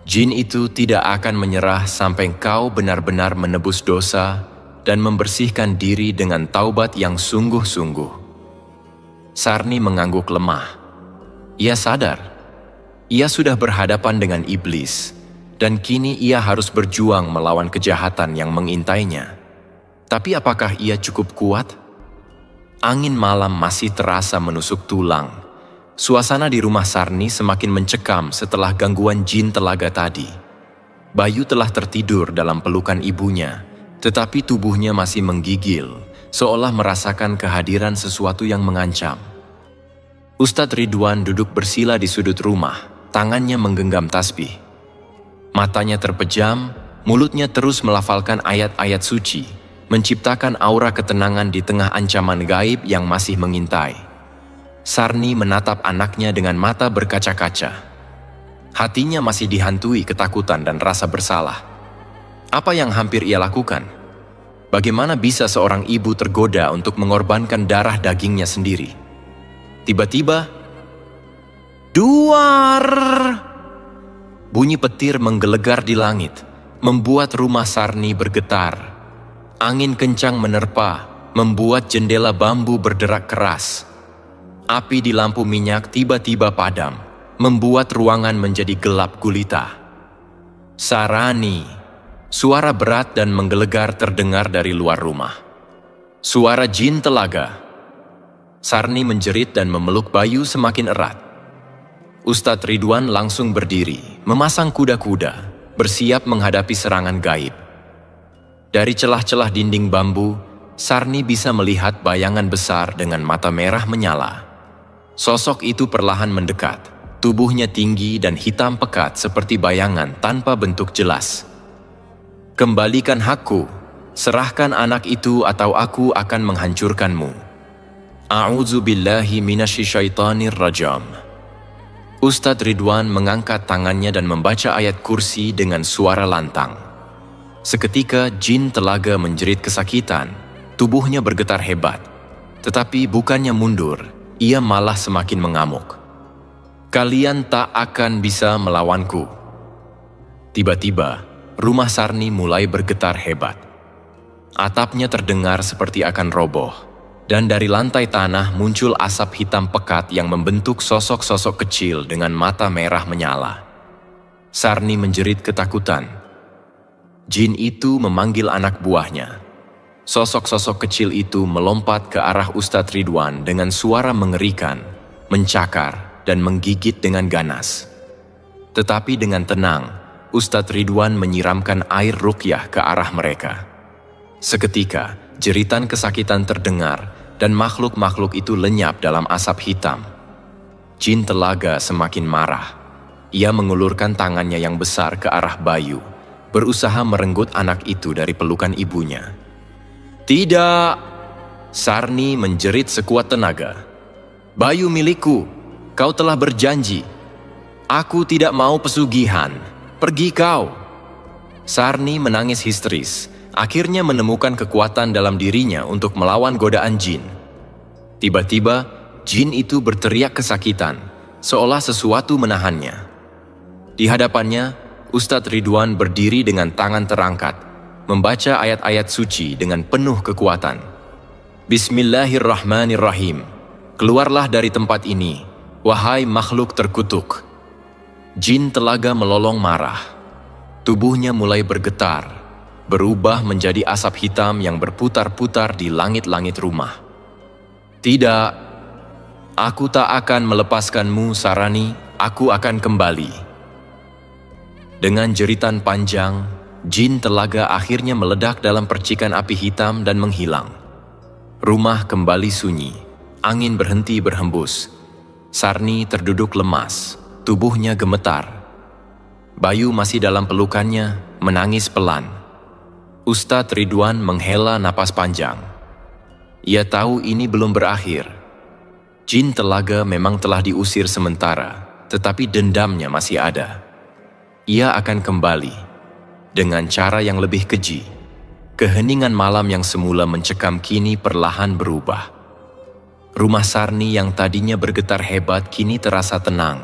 Jin itu tidak akan menyerah sampai kau benar-benar menebus dosa dan membersihkan diri dengan taubat yang sungguh-sungguh." Sarni mengangguk lemah. Ia sadar, ia sudah berhadapan dengan iblis, dan kini ia harus berjuang melawan kejahatan yang mengintainya. Tapi apakah ia cukup kuat? Angin malam masih terasa menusuk tulang. Suasana di rumah Sarni semakin mencekam setelah gangguan jin telaga tadi. Bayu telah tertidur dalam pelukan ibunya, tetapi tubuhnya masih menggigil, seolah merasakan kehadiran sesuatu yang mengancam. Ustadz Ridwan duduk bersila di sudut rumah, tangannya menggenggam tasbih. Matanya terpejam, mulutnya terus melafalkan ayat-ayat suci, menciptakan aura ketenangan di tengah ancaman gaib yang masih mengintai. Sarni menatap anaknya dengan mata berkaca-kaca. Hatinya masih dihantui ketakutan dan rasa bersalah. Apa yang hampir ia lakukan? Bagaimana bisa seorang ibu tergoda untuk mengorbankan darah dagingnya sendiri? Tiba-tiba, duar! Bunyi petir menggelegar di langit, membuat rumah Sarni bergetar. Angin kencang menerpa, membuat jendela bambu berderak keras. Api di lampu minyak tiba-tiba padam, membuat ruangan menjadi gelap gulita. "Sarani!" Suara berat dan menggelegar terdengar dari luar rumah. Suara jin telaga. Sarni menjerit dan memeluk Bayu semakin erat. Ustadz Ridwan langsung berdiri, memasang kuda-kuda, bersiap menghadapi serangan gaib. Dari celah-celah dinding bambu, Sarni bisa melihat bayangan besar dengan mata merah menyala. Sosok itu perlahan mendekat, tubuhnya tinggi dan hitam pekat seperti bayangan tanpa bentuk jelas. "Kembalikan hakku, serahkan anak itu atau aku akan menghancurkanmu." A'udzu billahi minasyaitonir rajim. Ustadz Ridwan mengangkat tangannya dan membaca ayat kursi dengan suara lantang. Seketika jin telaga menjerit kesakitan, tubuhnya bergetar hebat. Tetapi bukannya mundur, ia malah semakin mengamuk. "Kalian tak akan bisa melawanku." Tiba-tiba, rumah Sarni mulai bergetar hebat. Atapnya terdengar seperti akan roboh, dan dari lantai tanah muncul asap hitam pekat yang membentuk sosok-sosok kecil dengan mata merah menyala. Sarni menjerit ketakutan. Jin itu memanggil anak buahnya. Sosok-sosok kecil itu melompat ke arah Ustadz Ridwan dengan suara mengerikan, mencakar, dan menggigit dengan ganas. Tetapi dengan tenang, Ustadz Ridwan menyiramkan air ruqyah ke arah mereka. Seketika, jeritan kesakitan terdengar dan makhluk-makhluk itu lenyap dalam asap hitam. Jin telaga semakin marah. Ia mengulurkan tangannya yang besar ke arah Bayu, berusaha merenggut anak itu dari pelukan ibunya. "Tidak!" Sarni menjerit sekuat tenaga. "Bayu milikku, kau telah berjanji. Aku tidak mau pesugihan. Pergi kau!" Sarni menangis histeris, akhirnya menemukan kekuatan dalam dirinya untuk melawan godaan jin. Tiba-tiba, jin itu berteriak kesakitan, seolah sesuatu menahannya. Di hadapannya, Ustadz Ridwan berdiri dengan tangan terangkat, membaca ayat-ayat suci dengan penuh kekuatan. "Bismillahirrahmanirrahim. Keluarlah dari tempat ini, wahai makhluk terkutuk." Jin telaga melolong marah. Tubuhnya mulai bergetar, berubah menjadi asap hitam yang berputar-putar di langit-langit rumah. "Tidak, aku tak akan melepaskanmu, Sarani. Aku akan kembali." Dengan jeritan panjang, jin telaga akhirnya meledak dalam percikan api hitam dan menghilang. Rumah kembali sunyi, angin berhenti berhembus. Sarni terduduk lemas, tubuhnya gemetar. Bayu masih dalam pelukannya, menangis pelan. Ustadz Ridwan menghela napas panjang. Ia tahu ini belum berakhir. Jin telaga memang telah diusir sementara, tetapi dendamnya masih ada. Ia akan kembali, dengan cara yang lebih keji. Keheningan malam yang semula mencekam kini perlahan berubah. Rumah Sarni yang tadinya bergetar hebat kini terasa tenang,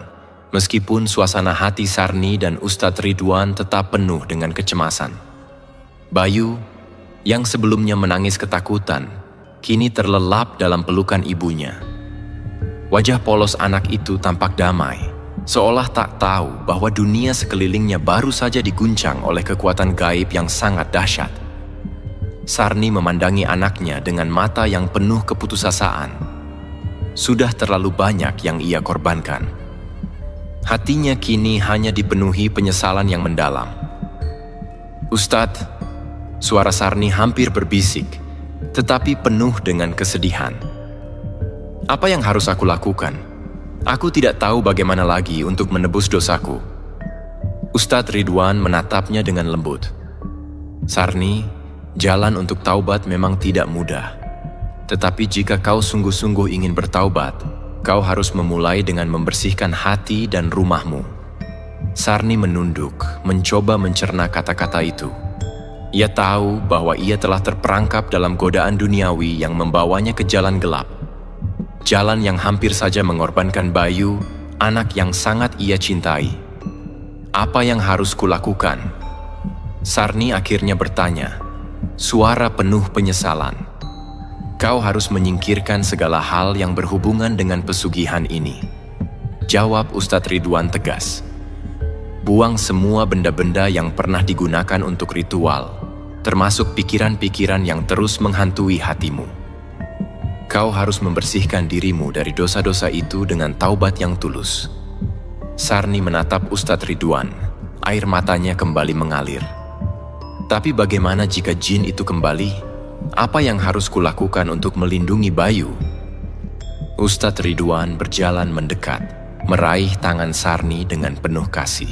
meskipun suasana hati Sarni dan Ustadz Ridwan tetap penuh dengan kecemasan. Bayu, yang sebelumnya menangis ketakutan, kini terlelap dalam pelukan ibunya. Wajah polos anak itu tampak damai, seolah tak tahu bahwa dunia sekelilingnya baru saja diguncang oleh kekuatan gaib yang sangat dahsyat. Sarni memandangi anaknya dengan mata yang penuh keputusasaan. Sudah terlalu banyak yang ia korbankan. Hatinya kini hanya dipenuhi penyesalan yang mendalam. "Ustadz," suara Sarni hampir berbisik, tetapi penuh dengan kesedihan. "Apa yang harus aku lakukan? Aku tidak tahu bagaimana lagi untuk menebus dosaku." Ustadz Ridwan menatapnya dengan lembut. "Sarni, jalan untuk taubat memang tidak mudah. Tetapi jika kau sungguh-sungguh ingin bertaubat, kau harus memulai dengan membersihkan hati dan rumahmu." Sarni menunduk, mencoba mencerna kata-kata itu. Ia tahu bahwa ia telah terperangkap dalam godaan duniawi yang membawanya ke jalan gelap. Jalan yang hampir saja mengorbankan Bayu, anak yang sangat ia cintai. "Apa yang harus kulakukan?" Sarni akhirnya bertanya, suara penuh penyesalan. "Kau harus menyingkirkan segala hal yang berhubungan dengan pesugihan ini," jawab Ustadz Ridwan tegas. "Buang semua benda-benda yang pernah digunakan untuk ritual, termasuk pikiran-pikiran yang terus menghantui hatimu. Kau harus membersihkan dirimu dari dosa-dosa itu dengan taubat yang tulus." Sarni menatap Ustadz Ridwan, air matanya kembali mengalir. "Tapi bagaimana jika jin itu kembali? Apa yang harus kulakukan untuk melindungi Bayu?" Ustadz Ridwan berjalan mendekat, meraih tangan Sarni dengan penuh kasih.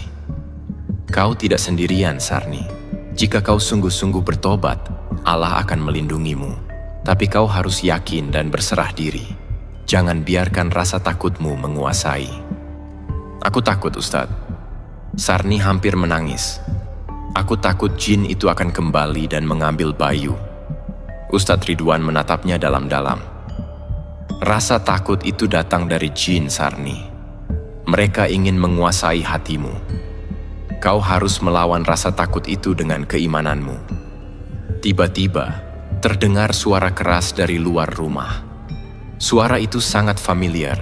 "Kau tidak sendirian, Sarni. Jika kau sungguh-sungguh bertobat, Allah akan melindungimu. Tapi kau harus yakin dan berserah diri. Jangan biarkan rasa takutmu menguasai." "Aku takut, Ustadz." Sarni hampir menangis. "Aku takut jin itu akan kembali dan mengambil Bayu." Ustadz Ridwan menatapnya dalam-dalam. "Rasa takut itu datang dari jin, Sarni. Mereka ingin menguasai hatimu. Kau harus melawan rasa takut itu dengan keimananmu." Tiba-tiba, terdengar suara keras dari luar rumah. Suara itu sangat familiar.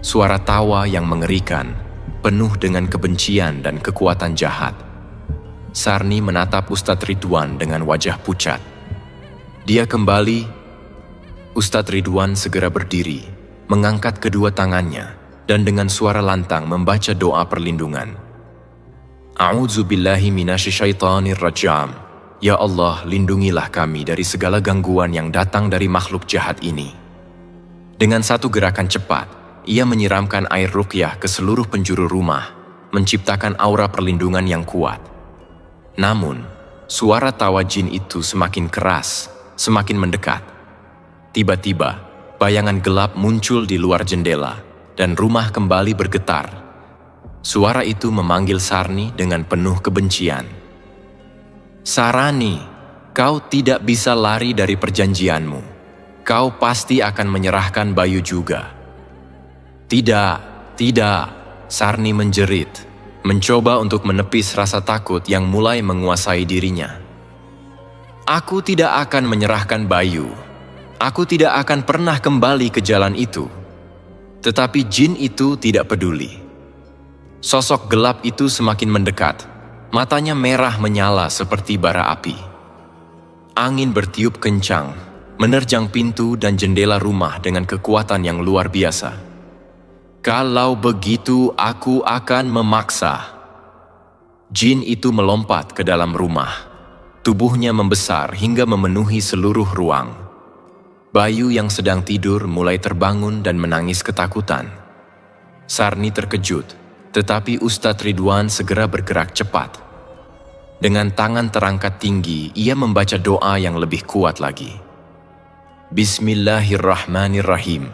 Suara tawa yang mengerikan, penuh dengan kebencian dan kekuatan jahat. Sarni menatap Ustadz Ridwan dengan wajah pucat. Dia kembali. Ustadz Ridwan segera berdiri, mengangkat kedua tangannya, dan dengan suara lantang membaca doa perlindungan. A'udzubillahi minasyaitonir rajim. Ya Allah, lindungilah kami dari segala gangguan yang datang dari makhluk jahat ini. Dengan satu gerakan cepat, ia menyiramkan air ruqyah ke seluruh penjuru rumah, menciptakan aura perlindungan yang kuat. Namun, suara tawa jin itu semakin keras, semakin mendekat. Tiba-tiba, bayangan gelap muncul di luar jendela, dan rumah kembali bergetar. Suara itu memanggil Sarni dengan penuh kebencian. Sarani, kau tidak bisa lari dari perjanjianmu. Kau pasti akan menyerahkan Bayu juga. Tidak, Sarni menjerit, mencoba untuk menepis rasa takut yang mulai menguasai dirinya. Aku tidak akan menyerahkan Bayu. Aku tidak akan pernah kembali ke jalan itu. Tetapi jin itu tidak peduli. Sosok gelap itu semakin mendekat. Matanya merah menyala seperti bara api. Angin bertiup kencang, menerjang pintu dan jendela rumah dengan kekuatan yang luar biasa. Kalau begitu, aku akan memaksa. Jin itu melompat ke dalam rumah. Tubuhnya membesar hingga memenuhi seluruh ruang. Bayu yang sedang tidur mulai terbangun dan menangis ketakutan. Sarni terkejut, tetapi Ustadz Ridwan segera bergerak cepat. Dengan tangan terangkat tinggi, ia membaca doa yang lebih kuat lagi. Bismillahirrahmanirrahim.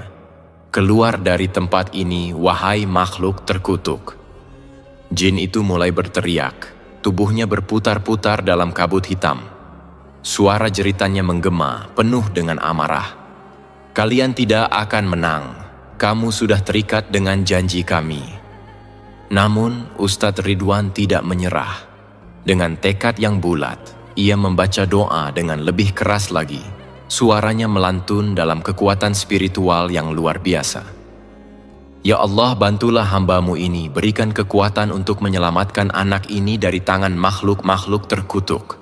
Keluar dari tempat ini, wahai makhluk terkutuk. Jin itu mulai berteriak, tubuhnya berputar-putar dalam kabut hitam. Suara jeritannya menggema, penuh dengan amarah. Kalian tidak akan menang. Kamu sudah terikat dengan janji kami. Namun, Ustadz Ridwan tidak menyerah. Dengan tekad yang bulat, ia membaca doa dengan lebih keras lagi. Suaranya melantun dalam kekuatan spiritual yang luar biasa. Ya Allah, bantulah hamba-Mu ini, berikan kekuatan untuk menyelamatkan anak ini dari tangan makhluk-makhluk terkutuk.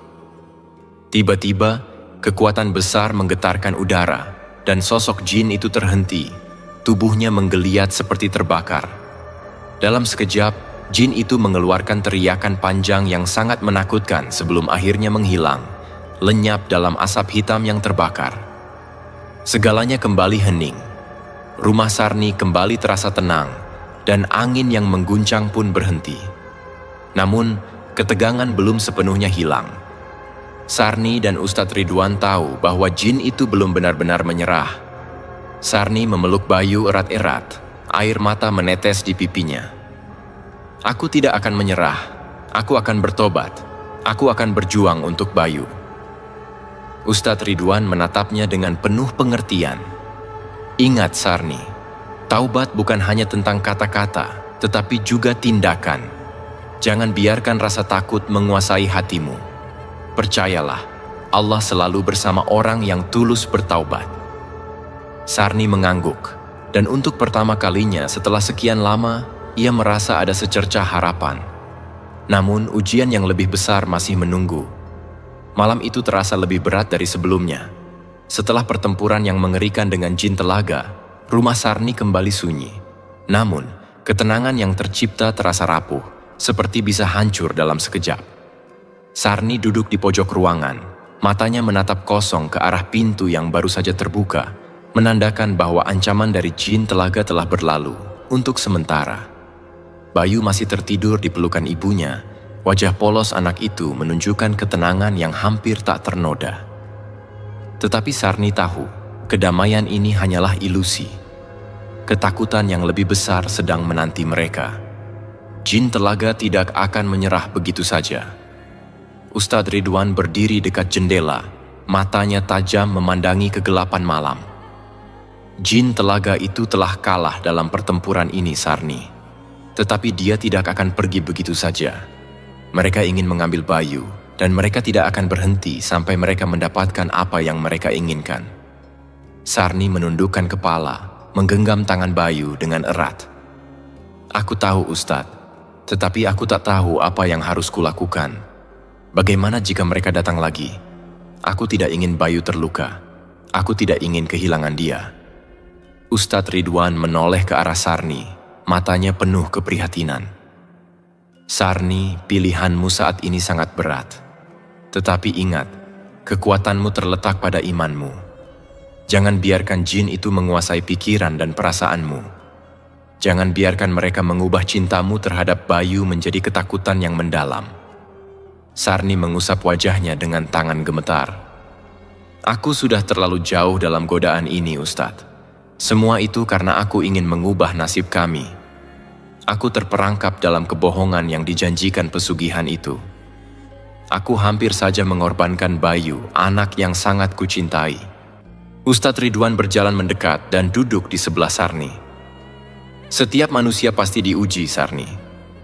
Tiba-tiba, kekuatan besar menggetarkan udara, dan sosok jin itu terhenti. Tubuhnya menggeliat seperti terbakar. Dalam sekejap, jin itu mengeluarkan teriakan panjang yang sangat menakutkan sebelum akhirnya menghilang, lenyap dalam asap hitam yang terbakar. Segalanya kembali hening. Rumah Sarni kembali terasa tenang, dan angin yang mengguncang pun berhenti. Namun, ketegangan belum sepenuhnya hilang. Sarni dan Ustadz Ridwan tahu bahwa jin itu belum benar-benar menyerah. Sarni memeluk Bayu erat-erat, air mata menetes di pipinya. Aku tidak akan menyerah, aku akan bertobat, aku akan berjuang untuk Bayu. Ustadz Ridwan menatapnya dengan penuh pengertian. Ingat Sarni, taubat bukan hanya tentang kata-kata, tetapi juga tindakan. Jangan biarkan rasa takut menguasai hatimu. Percayalah, Allah selalu bersama orang yang tulus bertaubat. Sarni mengangguk, dan untuk pertama kalinya setelah sekian lama, ia merasa ada secercah harapan. Namun ujian yang lebih besar masih menunggu. Malam itu terasa lebih berat dari sebelumnya. Setelah pertempuran yang mengerikan dengan jin telaga, rumah Sarni kembali sunyi. Namun, ketenangan yang tercipta terasa rapuh, seperti bisa hancur dalam sekejap. Sarni duduk di pojok ruangan, matanya menatap kosong ke arah pintu yang baru saja terbuka, menandakan bahwa ancaman dari jin telaga telah berlalu, untuk sementara. Bayu masih tertidur di pelukan ibunya. Wajah polos anak itu menunjukkan ketenangan yang hampir tak ternoda. Tetapi Sarni tahu, kedamaian ini hanyalah ilusi. Ketakutan yang lebih besar sedang menanti mereka. Jin telaga tidak akan menyerah begitu saja. Ustadz Ridwan berdiri dekat jendela, matanya tajam memandangi kegelapan malam. Jin telaga itu telah kalah dalam pertempuran ini, Sarni. Tetapi dia tidak akan pergi begitu saja. Mereka ingin mengambil Bayu, dan mereka tidak akan berhenti sampai mereka mendapatkan apa yang mereka inginkan. Sarni menundukkan kepala, menggenggam tangan Bayu dengan erat. Aku tahu, Ustadz, tetapi aku tak tahu apa yang harus kulakukan. Bagaimana jika mereka datang lagi? Aku tidak ingin Bayu terluka. Aku tidak ingin kehilangan dia. Ustadz Ridwan menoleh ke arah Sarni, matanya penuh keprihatinan. Sarni, pilihanmu saat ini sangat berat. Tetapi ingat, kekuatanmu terletak pada imanmu. Jangan biarkan jin itu menguasai pikiran dan perasaanmu. Jangan biarkan mereka mengubah cintamu terhadap Bayu menjadi ketakutan yang mendalam. Sarni mengusap wajahnya dengan tangan gemetar. Aku sudah terlalu jauh dalam godaan ini, Ustadz. Semua itu karena aku ingin mengubah nasib kami. Aku terperangkap dalam kebohongan yang dijanjikan pesugihan itu. Aku hampir saja mengorbankan Bayu, anak yang sangat kucintai. Ustadz Ridwan berjalan mendekat dan duduk di sebelah Sarni. Setiap manusia pasti diuji, Sarni.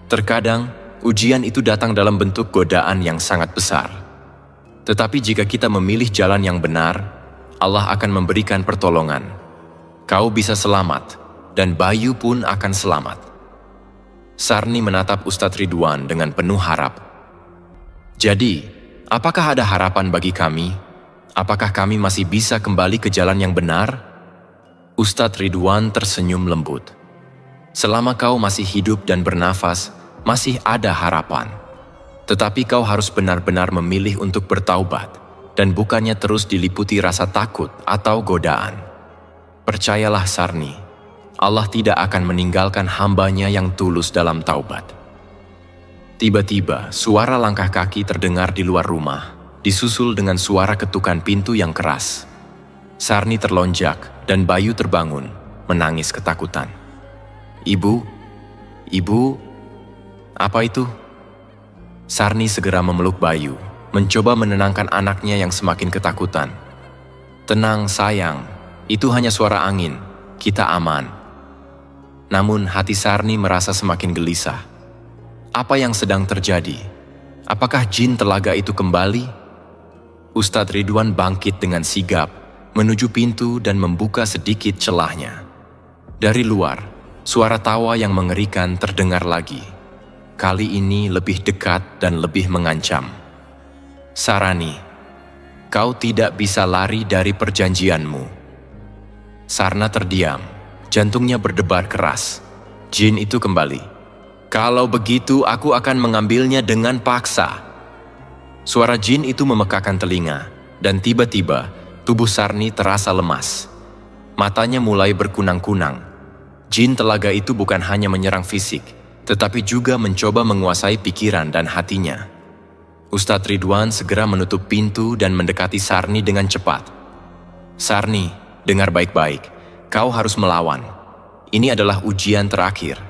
Terkadang, ujian itu datang dalam bentuk godaan yang sangat besar. Tetapi jika kita memilih jalan yang benar, Allah akan memberikan pertolongan. Kau bisa selamat, dan Bayu pun akan selamat. Sarni menatap Ustadz Ridwan dengan penuh harap. Jadi, apakah ada harapan bagi kami? Apakah kami masih bisa kembali ke jalan yang benar? Ustadz Ridwan tersenyum lembut. Selama kau masih hidup dan bernafas, masih ada harapan. Tetapi kau harus benar-benar memilih untuk bertaubat, dan bukannya terus diliputi rasa takut atau godaan. Percayalah Sarni, Allah tidak akan meninggalkan hambanya yang tulus dalam taubat. Tiba-tiba, suara langkah kaki terdengar di luar rumah, disusul dengan suara ketukan pintu yang keras. Sarni terlonjak dan Bayu terbangun, menangis ketakutan. Ibu, apa itu? Sarni segera memeluk Bayu, mencoba menenangkan anaknya yang semakin ketakutan. Tenang sayang, itu hanya suara angin, kita aman. Namun hati Sarni merasa semakin gelisah. Apa yang sedang terjadi? Apakah jin telaga itu kembali? Ustadz Ridwan bangkit dengan sigap, menuju pintu dan membuka sedikit celahnya. Dari luar, suara tawa yang mengerikan terdengar lagi. Kali ini lebih dekat dan lebih mengancam. Sarani, kau tidak bisa lari dari perjanjianmu. Sarna terdiam, jantungnya berdebar keras. Jin itu kembali. Kalau begitu aku akan mengambilnya dengan paksa. Suara jin itu memekakan telinga, dan tiba-tiba tubuh Sarni terasa lemas. Matanya mulai berkunang-kunang. Jin telaga itu bukan hanya menyerang fisik, tetapi juga mencoba menguasai pikiran dan hatinya. Ustadz Ridwan segera menutup pintu dan mendekati Sarni dengan cepat. Sarni, dengar baik-baik, kau harus melawan. Ini adalah ujian terakhir.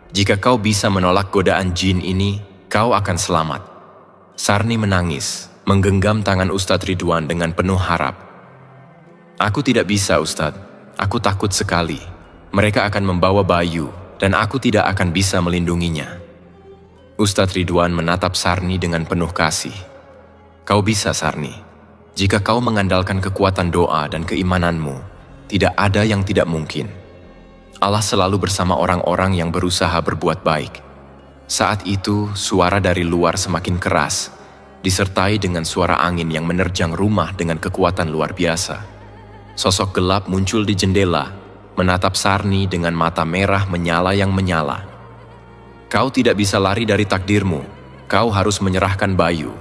Jika kau bisa menolak godaan jin ini, kau akan selamat. Sarni menangis, menggenggam tangan Ustadz Ridwan dengan penuh harap. Aku tidak bisa, Ustadz. Aku takut sekali. Mereka akan membawa Bayu, dan aku tidak akan bisa melindunginya. Ustadz Ridwan menatap Sarni dengan penuh kasih. Kau bisa, Sarni. Jika kau mengandalkan kekuatan doa dan keimananmu, tidak ada yang tidak mungkin. Allah selalu bersama orang-orang yang berusaha berbuat baik. Saat itu, suara dari luar semakin keras, disertai dengan suara angin yang menerjang rumah dengan kekuatan luar biasa. Sosok gelap muncul di jendela, menatap Sarni dengan mata merah menyala yang menyala. Kau tidak bisa lari dari takdirmu, kau harus menyerahkan Bayu.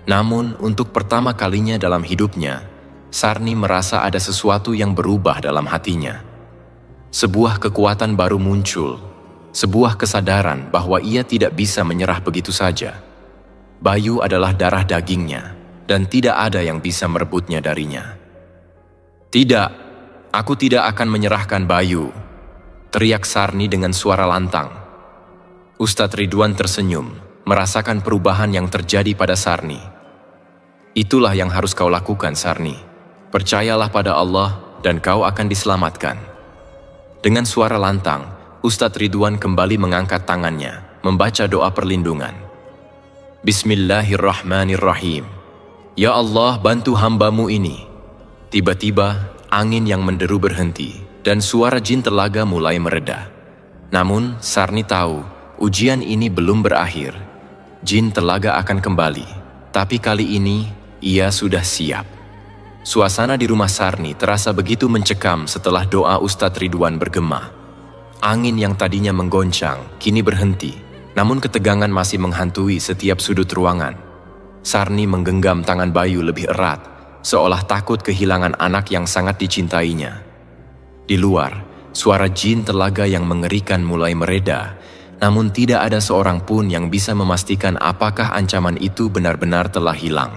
Namun, untuk pertama kalinya dalam hidupnya, Sarni merasa ada sesuatu yang berubah dalam hatinya. Sebuah kekuatan baru muncul, sebuah kesadaran bahwa ia tidak bisa menyerah begitu saja. Bayu adalah darah dagingnya, dan tidak ada yang bisa merebutnya darinya. Tidak, aku tidak akan menyerahkan Bayu, teriak Sarni dengan suara lantang. Ustadz Ridwan tersenyum, merasakan perubahan yang terjadi pada Sarni. Itulah yang harus kau lakukan, Sarni. Percayalah pada Allah, dan kau akan diselamatkan. Dengan suara lantang, Ustadz Ridwan kembali mengangkat tangannya, membaca doa perlindungan. Bismillahirrahmanirrahim. Ya Allah, bantu hamba-Mu ini. Tiba-tiba, angin yang menderu berhenti, dan suara jin telaga mulai mereda. Namun, Sarni tahu, ujian ini belum berakhir. Jin telaga akan kembali, tapi kali ini, ia sudah siap. Suasana di rumah Sarni terasa begitu mencekam setelah doa Ustadz Ridwan bergema. Angin yang tadinya menggoncang, kini berhenti, Namun ketegangan masih menghantui setiap sudut ruangan. Sarni menggenggam tangan Bayu lebih erat, seolah takut kehilangan anak yang sangat dicintainya. Di luar, suara jin telaga yang mengerikan mulai mereda, namun tidak ada seorang pun yang bisa memastikan apakah ancaman itu benar-benar telah hilang.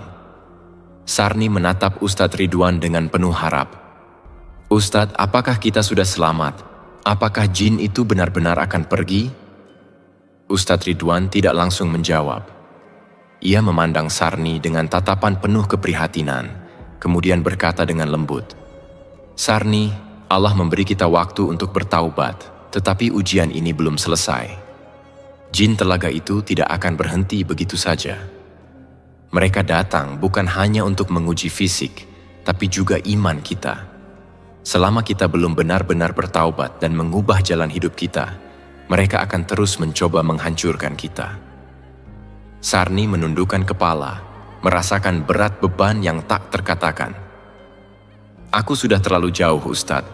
Sarni menatap Ustadz Ridwan dengan penuh harap. "Ustadz, apakah kita sudah selamat? Apakah jin itu benar-benar akan pergi?" Ustadz Ridwan tidak langsung menjawab. Ia memandang Sarni dengan tatapan penuh keprihatinan, kemudian berkata dengan lembut, "Sarni, Allah memberi kita waktu untuk bertaubat, tetapi ujian ini belum selesai. Jin telaga itu tidak akan berhenti begitu saja. Mereka datang bukan hanya untuk menguji fisik, tapi juga iman kita. Selama kita belum benar-benar bertaubat dan mengubah jalan hidup kita, mereka akan terus mencoba menghancurkan kita." Sarni menundukkan kepala, merasakan berat beban yang tak terkatakan. "Aku sudah terlalu jauh, Ustadz.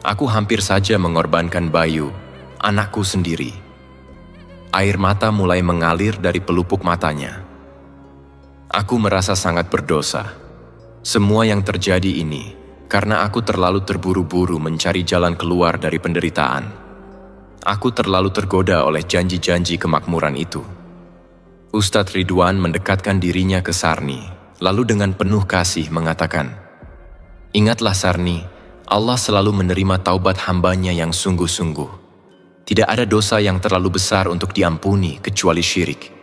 Aku hampir saja mengorbankan Bayu, anakku sendiri." Air mata mulai mengalir dari pelupuk matanya. "Aku merasa sangat berdosa. Semua yang terjadi ini karena aku terlalu terburu-buru mencari jalan keluar dari penderitaan. Aku terlalu tergoda oleh janji-janji kemakmuran itu." Ustadz Ridwan mendekatkan dirinya ke Sarni, lalu dengan penuh kasih mengatakan, "Ingatlah Sarni, Allah selalu menerima taubat hambanya yang sungguh-sungguh. Tidak ada dosa yang terlalu besar untuk diampuni kecuali syirik.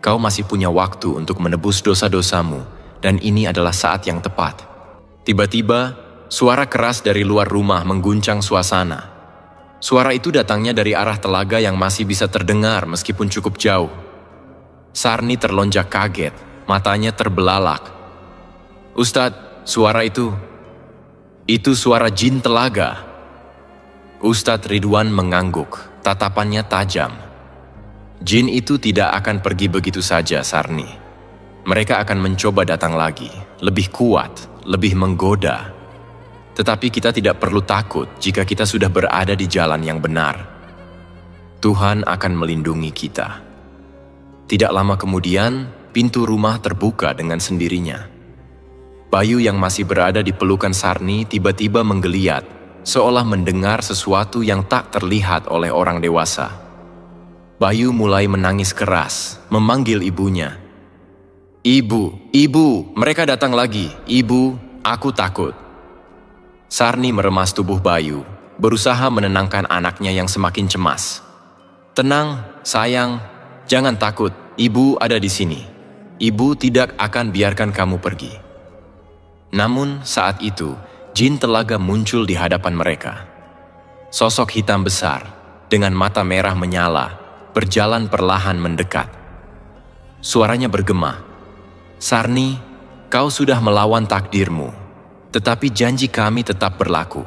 Kau masih punya waktu untuk menebus dosa-dosamu, dan ini adalah saat yang tepat." Tiba-tiba, suara keras dari luar rumah mengguncang suasana. Suara itu datangnya dari arah telaga yang masih bisa terdengar meskipun cukup jauh. Sarni terlonjak kaget, matanya terbelalak. "Ustadz, suara itu suara jin telaga." Ustadz Ridwan mengangguk, tatapannya tajam. "Jin itu tidak akan pergi begitu saja, Sarni. Mereka akan mencoba datang lagi, lebih kuat, lebih menggoda. Tetapi kita tidak perlu takut jika kita sudah berada di jalan yang benar. Tuhan akan melindungi kita." Tidak lama kemudian, pintu rumah terbuka dengan sendirinya. Bayu yang masih berada di pelukan Sarni tiba-tiba menggeliat, seolah mendengar sesuatu yang tak terlihat oleh orang dewasa. Bayu mulai menangis keras, memanggil ibunya. "Ibu, ibu, mereka datang lagi. Ibu, aku takut." Sarni meremas tubuh Bayu, berusaha menenangkan anaknya yang semakin cemas. "Tenang, sayang, jangan takut. Ibu ada di sini. Ibu tidak akan biarkan kamu pergi." Namun saat itu, jin telaga muncul di hadapan mereka. Sosok hitam besar, dengan mata merah menyala, berjalan perlahan mendekat. Suaranya bergema, "Sarni, kau sudah melawan takdirmu, tetapi janji kami tetap berlaku.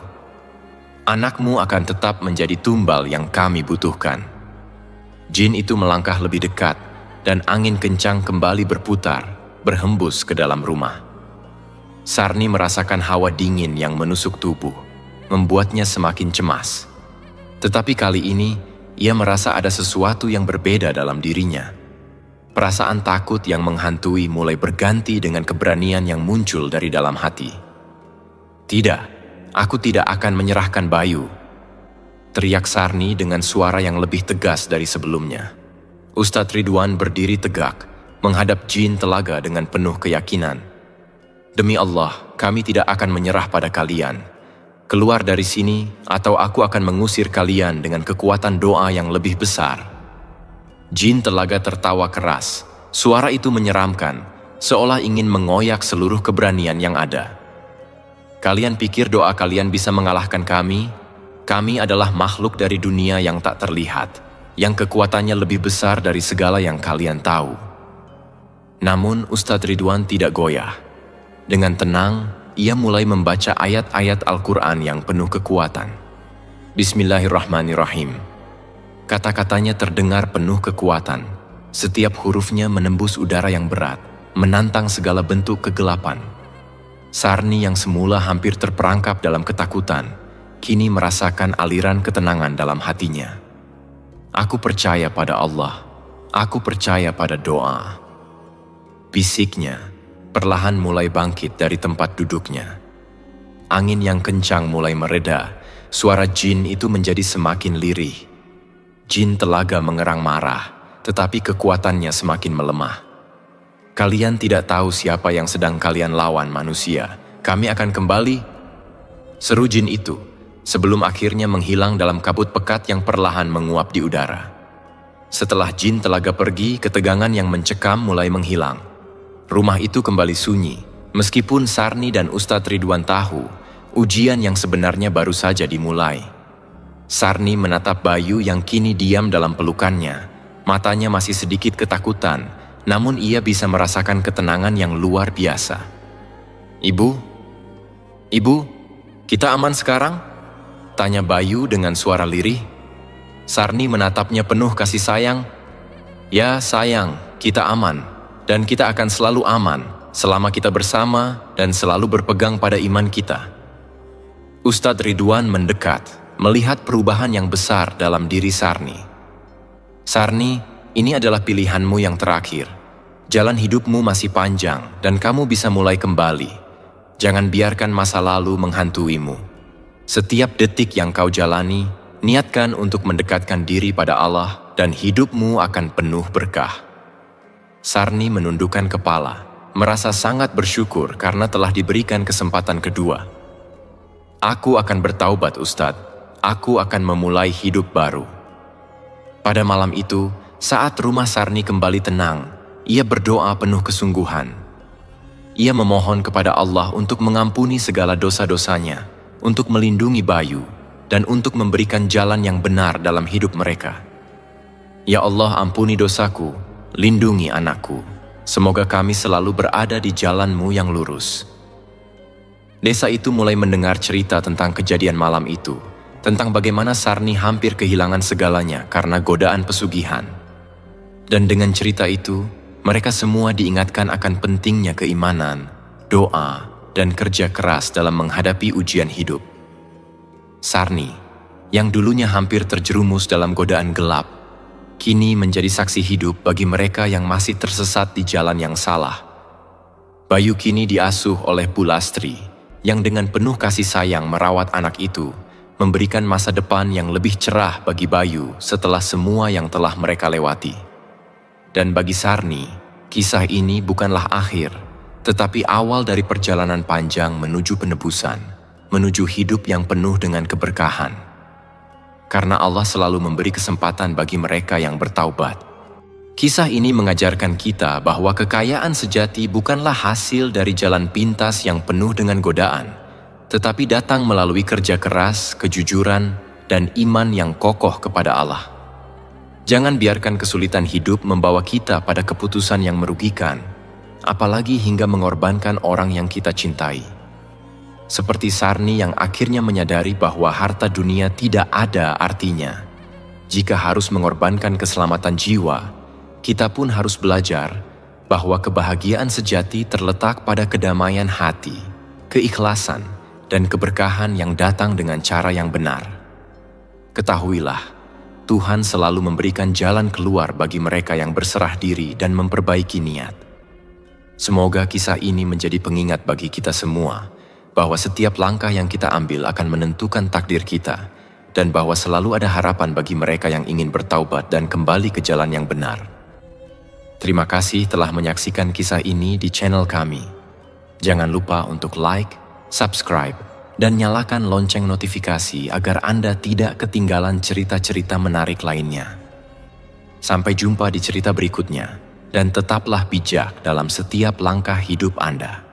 Anakmu akan tetap menjadi tumbal yang kami butuhkan." Jin itu melangkah lebih dekat, dan angin kencang kembali berputar, berhembus ke dalam rumah. Sarni merasakan hawa dingin yang menusuk tubuh, membuatnya semakin cemas. Tetapi kali ini, ia merasa ada sesuatu yang berbeda dalam dirinya. Perasaan takut yang menghantui mulai berganti dengan keberanian yang muncul dari dalam hati. "Tidak, aku tidak akan menyerahkan Bayu," teriak Sarni dengan suara yang lebih tegas dari sebelumnya. Ustadz Ridwan berdiri tegak, menghadap jin telaga dengan penuh keyakinan. "Demi Allah, kami tidak akan menyerah pada kalian. Keluar dari sini, atau aku akan mengusir kalian dengan kekuatan doa yang lebih besar." Jin telaga tertawa keras. Suara itu menyeramkan, seolah ingin mengoyak seluruh keberanian yang ada. "Kalian pikir doa kalian bisa mengalahkan kami? Kami adalah makhluk dari dunia yang tak terlihat, yang kekuatannya lebih besar dari segala yang kalian tahu." Namun Ustadz Ridwan tidak goyah. Dengan tenang, ia mulai membaca ayat-ayat Al-Quran yang penuh kekuatan. "Bismillahirrahmanirrahim." Kata-katanya terdengar penuh kekuatan. Setiap hurufnya menembus udara yang berat, menantang segala bentuk kegelapan. Sarni yang semula hampir terperangkap dalam ketakutan, kini merasakan aliran ketenangan dalam hatinya. "Aku percaya pada Allah. Aku percaya pada doa. Bisiknya perlahan mulai bangkit dari tempat duduknya. Angin yang kencang mulai mereda, suara jin itu menjadi semakin lirih. Jin telaga mengerang marah, tetapi kekuatannya semakin melemah. Kalian tidak tahu siapa yang sedang kalian lawan, manusia. Kami akan kembali. Seru jin itu, sebelum akhirnya menghilang dalam kabut pekat yang perlahan menguap di udara. Setelah jin telaga pergi, ketegangan yang mencekam mulai menghilang. Rumah itu kembali sunyi, meskipun Sarni dan Ustadz Ridwan tahu, ujian yang sebenarnya baru saja dimulai. Sarni menatap Bayu yang kini diam dalam pelukannya. Matanya masih sedikit ketakutan, namun ia bisa merasakan ketenangan yang luar biasa. Ibu, kita aman sekarang? Tanya Bayu dengan suara lirih. Sarni menatapnya penuh kasih sayang. Ya sayang, kita aman. Dan kita akan selalu aman selama kita bersama dan selalu berpegang pada iman kita. Ustadz Ridwan mendekat, melihat perubahan yang besar dalam diri Sarni. Sarni, ini adalah pilihanmu yang terakhir. Jalan hidupmu masih panjang dan kamu bisa mulai kembali. Jangan biarkan masa lalu menghantuimu. Setiap detik yang kau jalani, niatkan untuk mendekatkan diri pada Allah dan hidupmu akan penuh berkah. Sarni menundukkan kepala, merasa sangat bersyukur karena telah diberikan kesempatan kedua. Aku akan bertaubat, Ustadz. Aku akan memulai hidup baru. Pada malam itu, saat rumah Sarni kembali tenang, ia berdoa penuh kesungguhan. Ia memohon kepada Allah untuk mengampuni segala dosa-dosanya, untuk melindungi Bayu, dan untuk memberikan jalan yang benar dalam hidup mereka. Ya Allah, ampuni dosaku, lindungi anakku. Semoga kami selalu berada di jalan-Mu yang lurus. Desa itu mulai mendengar cerita tentang kejadian malam itu, tentang bagaimana Sarni hampir kehilangan segalanya karena godaan pesugihan. Dan dengan cerita itu, mereka semua diingatkan akan pentingnya keimanan, doa, dan kerja keras dalam menghadapi ujian hidup. Sarni, yang dulunya hampir terjerumus dalam godaan gelap, kini menjadi saksi hidup bagi mereka yang masih tersesat di jalan yang salah. Bayu kini diasuh oleh Bu Lastri, yang dengan penuh kasih sayang merawat anak itu, memberikan masa depan yang lebih cerah bagi Bayu setelah semua yang telah mereka lewati. Dan bagi Sarni, kisah ini bukanlah akhir, tetapi awal dari perjalanan panjang menuju penebusan, menuju hidup yang penuh dengan keberkahan. Karena Allah selalu memberi kesempatan bagi mereka yang bertaubat. Kisah ini mengajarkan kita bahwa kekayaan sejati bukanlah hasil dari jalan pintas yang penuh dengan godaan, tetapi datang melalui kerja keras, kejujuran, dan iman yang kokoh kepada Allah. Jangan biarkan kesulitan hidup membawa kita pada keputusan yang merugikan, apalagi hingga mengorbankan orang yang kita cintai. Seperti Sarni yang akhirnya menyadari bahwa harta dunia tidak ada artinya. Jika harus mengorbankan keselamatan jiwa, kita pun harus belajar bahwa kebahagiaan sejati terletak pada kedamaian hati, keikhlasan, dan keberkahan yang datang dengan cara yang benar. Ketahuilah, Tuhan selalu memberikan jalan keluar bagi mereka yang berserah diri dan memperbaiki niat. Semoga kisah ini menjadi pengingat bagi kita semua, bahwa setiap langkah yang kita ambil akan menentukan takdir kita, dan bahwa selalu ada harapan bagi mereka yang ingin bertaubat dan kembali ke jalan yang benar. Terima kasih telah menyaksikan kisah ini di channel kami. Jangan lupa untuk like, subscribe, dan nyalakan lonceng notifikasi agar Anda tidak ketinggalan cerita-cerita menarik lainnya. Sampai jumpa di cerita berikutnya, dan tetaplah bijak dalam setiap langkah hidup Anda.